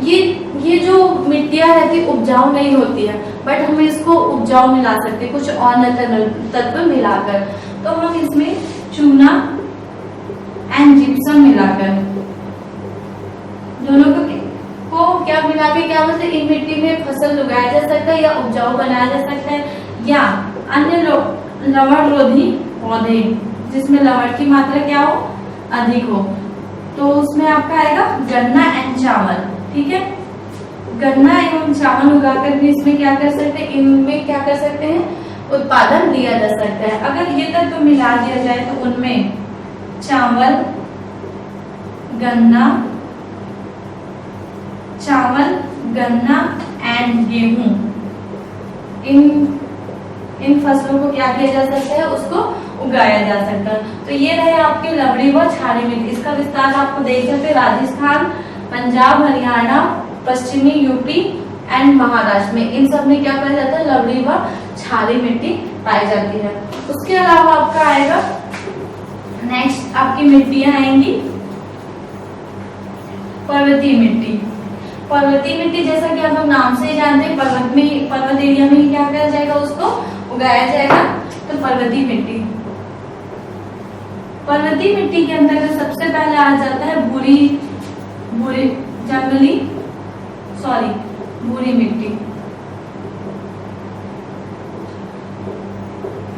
Speaker 2: ये जो मिट्टियां रहती उपजाऊ नहीं होती है, बट हम इसको उपजाऊ में ला सकते कुछ और तत्व मिलाकर। तो हम इसमें चूना एंड जिप्सम मिलाकर, दोनों को क्या मिला के क्या मतलब इन मिट्टी में फसल उगाया जा सकता है या उपजाऊ बनाया जा सकता है, या अन्य लवण रोधी पौधे जिसमें लवण की मात्रा क्या हो, अधिक हो, तो उसमें आपका आएगा गन्ना एंड चावल। ठीक है, गन्ना एवं चावल उगाकर भी इसमें क्या कर सकते हैं, इनमें क्या कर सकते हैं, उत्पादन दिया जा सकता है। अगर ये तत्व तो मिला दिया जाए तो उनमें चावल, गन्ना एंड गेहूं, इन फसलों को क्या किया जा सकता है, उसको उगाया जा सकता है। तो ये रहे आपके लवड़ी व क्षारीय मिट्टी। इसका विस्तार आपको देख सकते हैं राजस्थान, पंजाब, हरियाणा, पश्चिमी यूपी एंड महाराष्ट्र में, इन सब में क्या पाया जाता है, लवड़ी व क्षारीय मिट्टी पाई जाती है। उसके अलावा आपका आएगा नेक्स्ट, आपकी मिट्टियां आएंगी पर्वतीय मिट्टी। पर्वतीय मिट्टी जैसा कि आप लोग नाम से ही जानते हैं, पर्वत एरिया में क्या किया जाएगा, उसको उगाया जाएगा। तो पर्वतीय मिट्टी, पर्वतीय मिट्टी के अंदर सबसे पहले आ जाता है भूरी मिट्टी,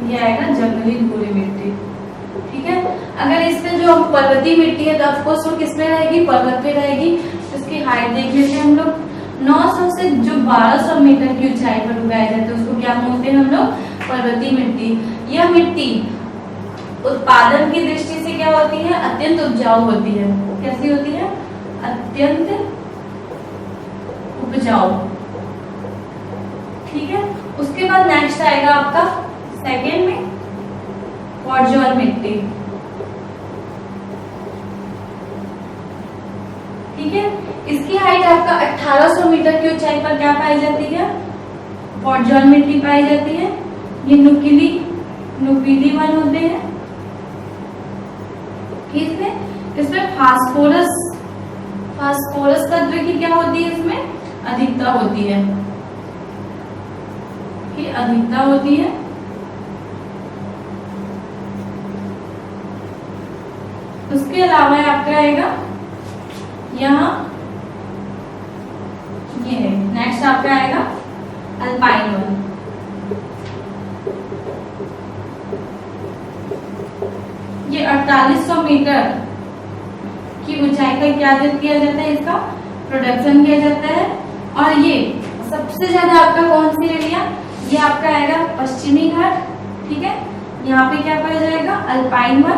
Speaker 2: ये आएगा जंगली भूरी मिट्टी। ठीक है, अगर इसमें जो पर्वतीय मिट्टी है तो ऑफकोर्स वो किसमें रहेगी, पर्वत पे रहेगी। इसकी हाइट देख लेते हैं हम लोग, 900 से जो 1200 मीटर की ऊंचाई पर उगाए जाते हैं उसको क्या बोलते हैं हम लोग, पर्वतीय मिट्टी। यह मिट्टी उत्पादन की दृष्टि से क्या होती है, अत्यंत उपजाऊ होती है। कैसी होती है, अत्यंत उपजाऊ। ठीक है, उसके बाद नेक्स्ट आएगा आपका सेकेंड में पॉडजोर मिट्टी। ठीक है, इसकी हाइट आपका 1800 मीटर की ऊंचाई पर क्या पाई जाती है, पॉडजोर मिट्टी पाई जाती है। ये नुकीली वन होते हैं। इसमें फास्फोरस तत्व की क्या होती है, इसमें अधिकता होती है, कि अधिकता होती है। उसके अलावा आपका आएगा यहाँ, ये है नेक्स्ट आपका आएगा अल्पाइन वन। ये 4800 मीटर की ऊंचाई पर क्या किया जाता है, इसका प्रोडक्शन किया जाता है। और ये सबसे ज्यादा आपका कौन सी एरिया, ये आपका आएगा पश्चिमी घाट। ठीक है, यहाँ पे क्या पाया जाएगा, अल्पाइन वन।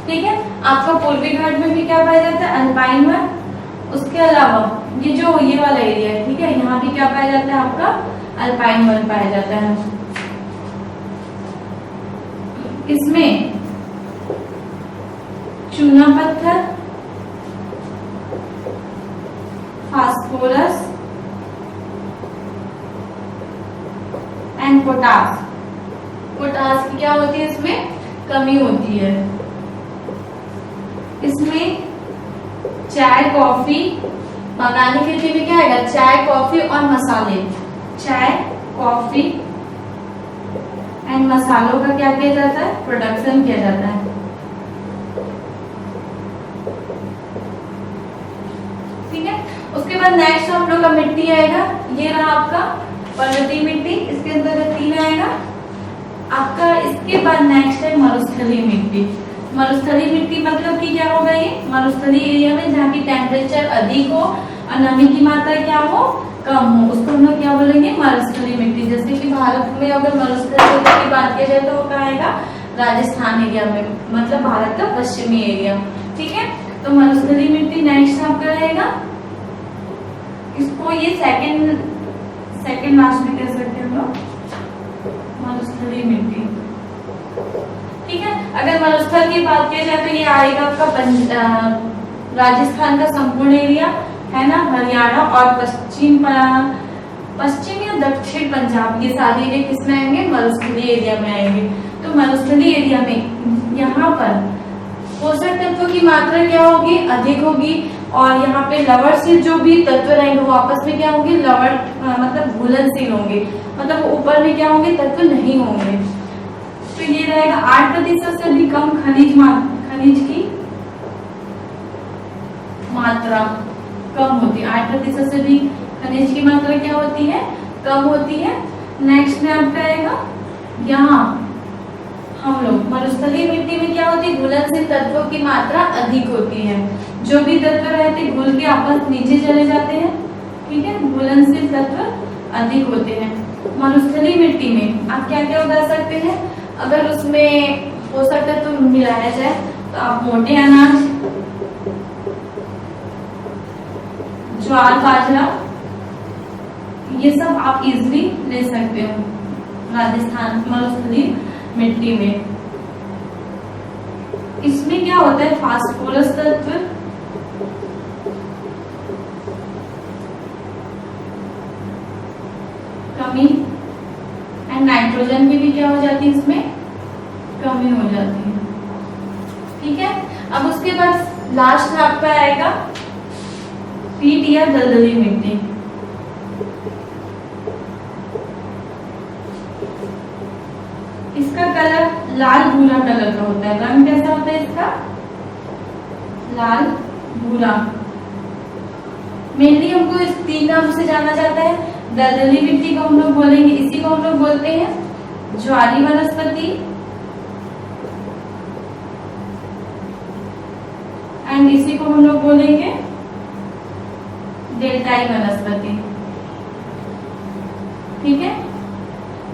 Speaker 2: ठीक है, आपका पूर्वी घाट में भी क्या पाया जाता है, अल्पाइन वन। उसके अलावा ये जो ये वाला एरिया है, ठीक है, यहाँ भी क्या पाया जाता है, आपका अल्पाइन वन पाया जाता है। इसमें चूना पत्थर, फास्फोरस एंड पोटास की क्या होती है, इसमें कमी होती है। इसमें चाय, कॉफी, मकानी खेती में क्या आएगा, चाय, कॉफी और मसाले, चाय, कॉफी एंड मसालों का क्या किया जाता है, प्रोडक्शन किया जाता है। ठीक है, उसके बाद नेक्स्ट हम लोग का मिट्टी आएगा, ये रहा आपका पर्वतीय मिट्टी। इसके अंदर 3 आएगा आपका। इसके बाद नेक्स्ट है मरुस्थलीय मिट्टी। मरुस्थलीय मिट्टी मतलब कि क्या होगा, ये मरुस्थलीय एरिया में जहाँ की टेम्परेचर अधिक हो और नमी की मात्रा क्या हो, कम हो, उसको हम लोग क्या बोलेंगे, मरुस्थलीय मिट्टी। जैसे कि भारत में अगर मरुस्थलीय मिट्टी की बात किया जाए तो वो कहाँ आएगा, राजस्थान एरिया में, मतलब भारत का पश्चिमी एरिया। ठीक है, तो मरुस्थलीय मिट्टी नेक्स्ट आपका रहेगा। इसको ये सेकंड लास्ट में कह सकते हैं हम लोग, मरुस्थलीय मिट्टी। ठीक है, अगर मरुस्थल की बात की जाए तो ये आएगा आपका राजस्थान का संपूर्ण एरिया है ना, हरियाणा और पश्चिम या दक्षिण पंजाब, ये सारे एरिया किसमें आएंगे, मरुस्थलीय एरिया में आएंगे। तो मरुस्थलीय एरिया में यहाँ पर पोषक तत्वों की मात्रा क्या होगी, अधिक होगी। और यहाँ पे लवण से जो भी तत्व रहेंगे वो आपस में क्या होंगे, लवण मतलब घुलनशील होंगे, मतलब ऊपर में क्या होंगे, तत्व नहीं होंगे। तो ये रहेगा 8% से भी कम खनिज की मात्रा कम होती है। 8% से भी खनिज की मात्रा क्या होती है, कम होती है। नेक्स्ट में आपका आएगा यहाँ हम लोग मरुस्थलीय मिट्टी में क्या होती है, घुलनशील तत्वों की मात्रा अधिक होती है। जो भी तत्व रहते हैं घुल के आपस नीचे चले जाते हैं। ठीक है, घुलनशील तत्व अधिक होते हैं। मरुस्थलीय मिट्टी में आप क्या क्या उगा सकते हैं, अगर उसमें पोषक तत्व मिलाया जाए तो आप मोटे अनाज, ज्वार, बाजरा, ये सब आप इजीली ले सकते हो राजस्थान मरुस्थलीय मिट्टी में। इसमें क्या होता है, फास्फोरस तत्व कमी एंड नाइट्रोजन की भी क्या हो जाती है, इसमें कमी हो जाती है। ठीक है, अब उसके बाद लास्ट में आपका आएगा पीट या दलदली मिट्टी। इसका कलर लाल भूरा कलर का होता है। रंग कैसा होता है इसका, लाल भूरा। मेनली हमको इस 3 नाम से जाना जाता है। दलदली मिट्टी को हम लोग बोलेंगे, इसी को हम लोग बोलते हैं ज्वारी वनस्पति, एंड इसी को हम लोग बोलेंगे डेल्टाई वनस्पति। ठीक है,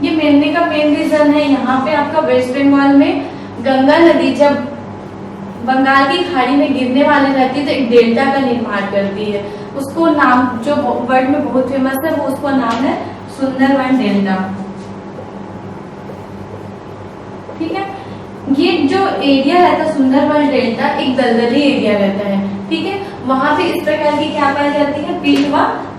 Speaker 2: ये मिलने का मेन रीजन है, यहाँ पे आपका वेस्ट बंगाल में गंगा नदी जब बंगाल की खाड़ी में गिरने वाली रहती है तो एक डेल्टा का निर्माण करती है। उसको नाम जो वर्ल्ड में बहुत फेमस है, वो उसका नाम है सुंदरवन डेल्टा। ठीक है, ये जो एरिया रहता है सुंदरवन डेल्टा एक दलदली एरिया रहता है। ठीक है, वहां पे इस प्रकार की क्या पाई जाती है, पीट व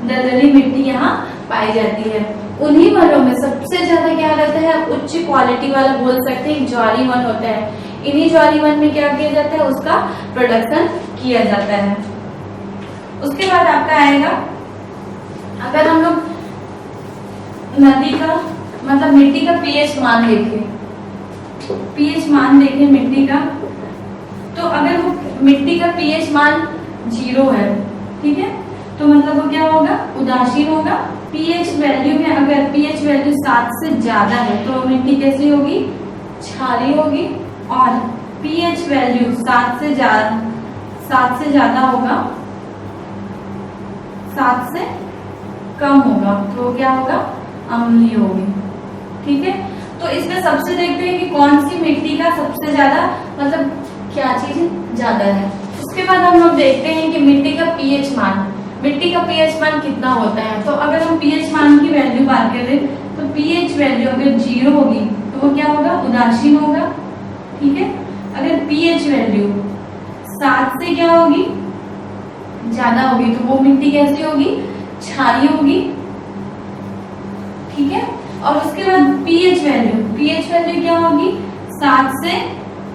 Speaker 2: दलदली मिट्टी यहाँ पाई जाती है। उन्हीं वनों में सबसे ज्यादा क्या रहता है, उच्च क्वालिटी वाला बोल सकते हैं ज्वारी वन होता है। इन्हीं ज्वारी वन में क्या किया जाता है, उसका प्रोडक्शन किया जाता है। उसके बाद आपका आएगा, अगर हम लोग नदी का मतलब मिट्टी का पीएच मान देखें, पीएच मान देखें मिट्टी का, तो अगर वो मिट्टी का पीएच मान 0 है, ठीक है, तो मतलब वो क्या होगा, उदासीन होगा। पीएच वैल्यू में अगर पीएच वैल्यू 7 से ज्यादा है तो मिट्टी कैसी होगी, क्षारीय होगी। और पीएच वैल्यू 7 से ज्यादा होगा, 7 से कम होगा तो क्या होगा, अम्लीय होगी। ठीक है, तो इसमें सबसे देखते हैं कि कौन सी मिट्टी का सबसे ज्यादा मतलब क्या चीज ज्यादा है। उसके बाद हम लोग देखते हैं कि मिट्टी का पीएच मान, मिट्टी का पीएच मान कितना होता है। तो अगर हम पीएच मान की वैल्यू बात करें तो पीएच वैल्यू अगर 0 होगी तो वो क्या होगा, उदासीन होगा। ठीक है, अगर पीएच वैल्यू 7 से क्या होगी, ज्यादा होगी तो वो मिट्टी कैसी होगी, क्षारीय होगी। ठीक है, और उसके बाद पीएच वैल्यू क्या होगी, 7 से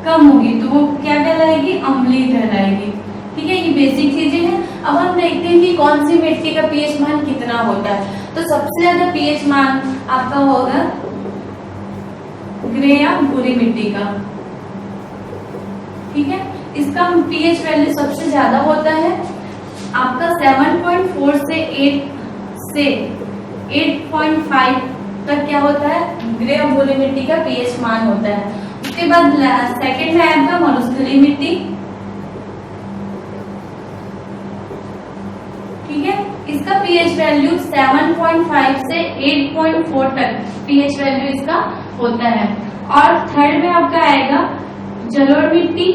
Speaker 2: कम होगी तो वो क्या कहलाएगी, अम्लीय कहलाएगी। ठीक है, ये बेसिक चीजें हैं। अब हम देखते हैं कि कौन सी मिट्टी का पीएच मान कितना होता है। तो सबसे ज्यादा पीएच मान आपका होगा ग्रे या भूरी मिट्टी का। ठीक है, इसका पीएच वैल्यू सबसे ज्यादा होता है आपका 7.4 से 8.5 तक क्या होता है, ग्रे और भूरी मिट्टी का पीएच मान होता है। उसके बाद सेकंड है आपका मरुस्थलीय मिट्टी। ठीक है, इसका पीएच वैल्यू 7.5 से 8.4 तक पीएच वैल्यू इसका होता है। और थर्ड में आपका आएगा जलोढ़ मिट्टी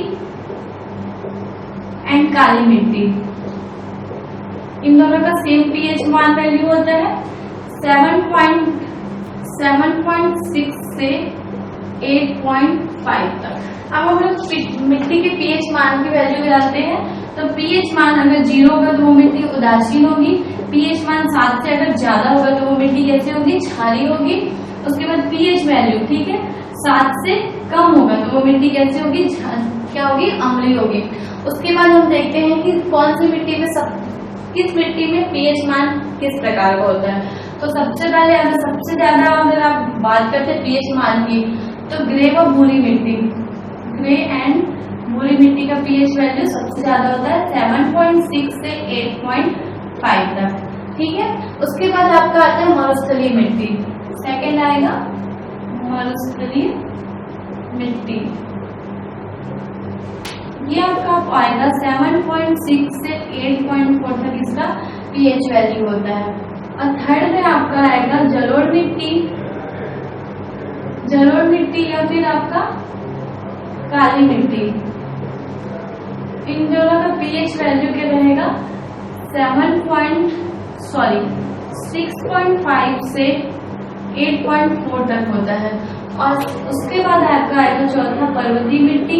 Speaker 2: एंड काली मिट्टी। इन दोनों का सेम पीएच मान वैल्यू होता है 7.6 से 8.5 तक। अब हम लोग मिट्टी के पीएच मान की वैल्यू जानते हैं। तो पीएच मान अगर 0 होगा तो वो मिट्टी उदासीन होगी। पीएच मान 7 से अगर ज्यादा होगा तो वो मिट्टी कैसी होगी, क्षारीय होगी। उसके बाद पीएच वैल्यू, ठीक है, 7 से कम होगा तो वो मिट्टी कैसी होगी, क्या होगी, अम्लीय होगी। उसके बाद हम देखते हैं कि कौन सी मिट्टी में किस मिट्टी में पीएच मान किस प्रकार का होता है। तो सबसे पहले सबसे ज्यादा अगर आप बात करते हैं पीएच मान की, तो ग्रे व भूरी मिट्टी, ग्रे एंड भूरी मिट्टी का पीएच वैल्यू सबसे ज्यादा होता है 7.6 से 8.5 तक। ठीक है, उसके बाद आपका आता है मरुस्थलीय मिट्टी। सेकंड आएगा मरुस्थलीय मिट्टी। ये आपका आएगा 7.6 से 8.4 तक इसका पीएच वैल्यू होता है। और थर्ड में आपका आएगा जलोढ़ मिट्टी, जलोढ़ मिट्टी या फिर आपका काली मिट्टी। इन दोनों का पीएच वैल्यू क्या रहेगा 6.5 से 8.4 तक होता है। और उसके बाद आपका आएगा चौथा पर्वतीय मिट्टी।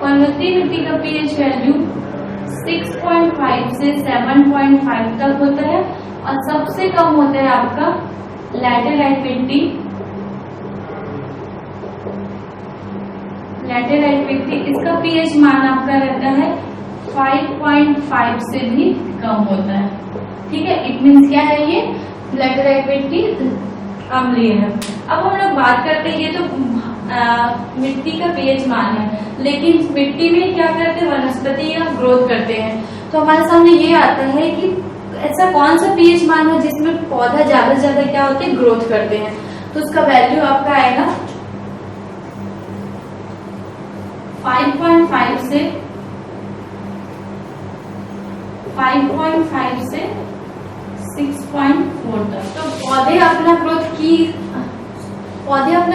Speaker 2: पर्वतीय मिट्टी का पीएच वैल्यू 6.5 से 7.5 तक होता है और सबसे कम होता है आपका लैटेराइट मिट्टी। लैटेराइट मिट्टी इसका पीएच मान आपका रहता है 5.5 से भी कम होता है। ठीक है, इट मीन्स क्या है, ये लैटेराइट मिट्टी अम्लीय है। अब हम लोग बात करते हैं, ये तो मिट्टी का पीएच मान है, लेकिन मिट्टी में क्या करते हैं, वनस्पति या ग्रोथ करते हैं। तो हमारे सामने ये आता है कि ऐसा कौन सा पीएच मान है जिसमें पौधा ज्यादा से ज्यादा क्या होते हैं, ग्रोथ करते हैं। तो उसका वैल्यू आपका आएगा 5.5 से 6.4 तक। तो पौधे अपना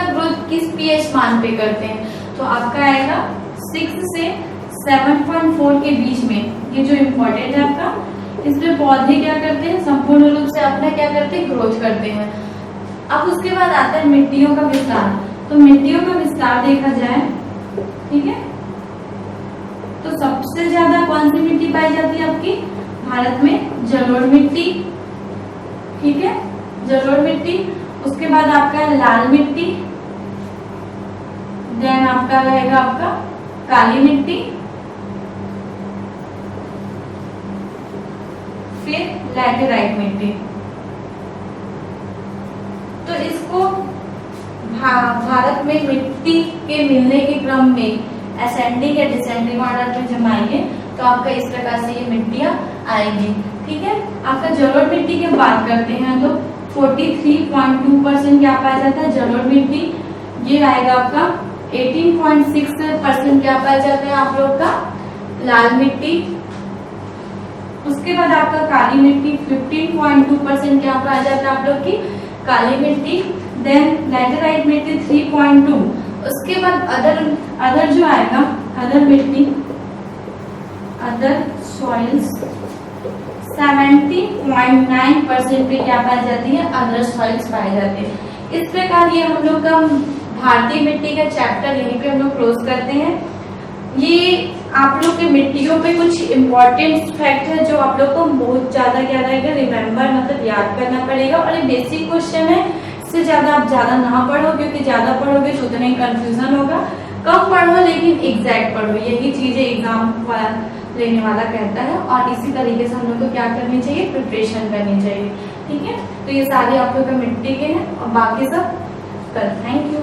Speaker 2: ग्रोथ किस पीएच मान पे करते हैं, तो आपका आएगा 6 से 7.4 के बीच में। ये जो इम्पोर्टेंट है आपका, इसमें पौधे क्या करते हैं, संपूर्ण रूप से अपना क्या करते हैं, ग्रोथ करते हैं। अब उसके बाद आता है मिट्टियों का विस्तार। तो मिट्टियों का विस्तार देखा जाए, ठीक है, तो सबसे ज्यादा कौन सी मिट्टी पाई जाती है आपकी भारत में, जलोढ़ मिट्टी। ठीक है, जलोढ़ मिट्टी। उसके बाद आपका लाल मिट्टी, देन आपका रहेगा आपका काली मिट्टी, फिर लैटेराइट मिट्टी। तो इसको भारत में मिट्टी के मिलने के क्रम में असेंडिंग या डिसेंडिंग ऑर्डर में जब आएंगे तो आपका इस प्रकार से ये मिट्टियां आएंगी। ठीक है, आपका जलोढ़ मिट्टी की बात करते हैं तो 43.2% क्या पाया जाता है, जलोढ़ मिट्टी। ये आएगा आपका 18.6% क्या पाया जाता है आप लोग का लाल मिट्टी। उसके बाद आपका काली मिट्टी 15.2% क्या पाया जाता है आप लोग की काली मिट्टी। देन लैटेराइट मिट्टी 3.2। उसके बाद अदर जो आएगा, अदर मिट्टी, अदर सॉइल्स 70.9% पे क्या पाई जाती है, अदर सॉइल्स पाई जाती है। इस प्रकार ये हम लोग का भारतीय मिट्टी का चैप्टर यहीं पे हम लोग क्लोज करते हैं। ये आप लोग के मिट्टियों पे कुछ इम्पोर्टेंट फैक्ट है जो आप लोग को बहुत ज्यादा क्या रहेगा, रिमेम्बर मतलब याद करना पड़ेगा। और ये बेसिक क्वेश्चन है, इससे ज्यादा आप ज्यादा ना पढ़ो, क्योंकि ज्यादा पढ़ोगे तो उतना ही कंफ्यूजन होगा। कम पढ़ो लेकिन एग्जैक्ट पढ़ो, यही चीजें एग्जाम लेने वाला कहता है। और इसी तरीके से हम लोग को क्या करनी चाहिए, प्रिपरेशन करनी चाहिए। ठीक है, तो ये सारे आप लोग का मिट्टी के हैं और बाकी सब कल। Thank you.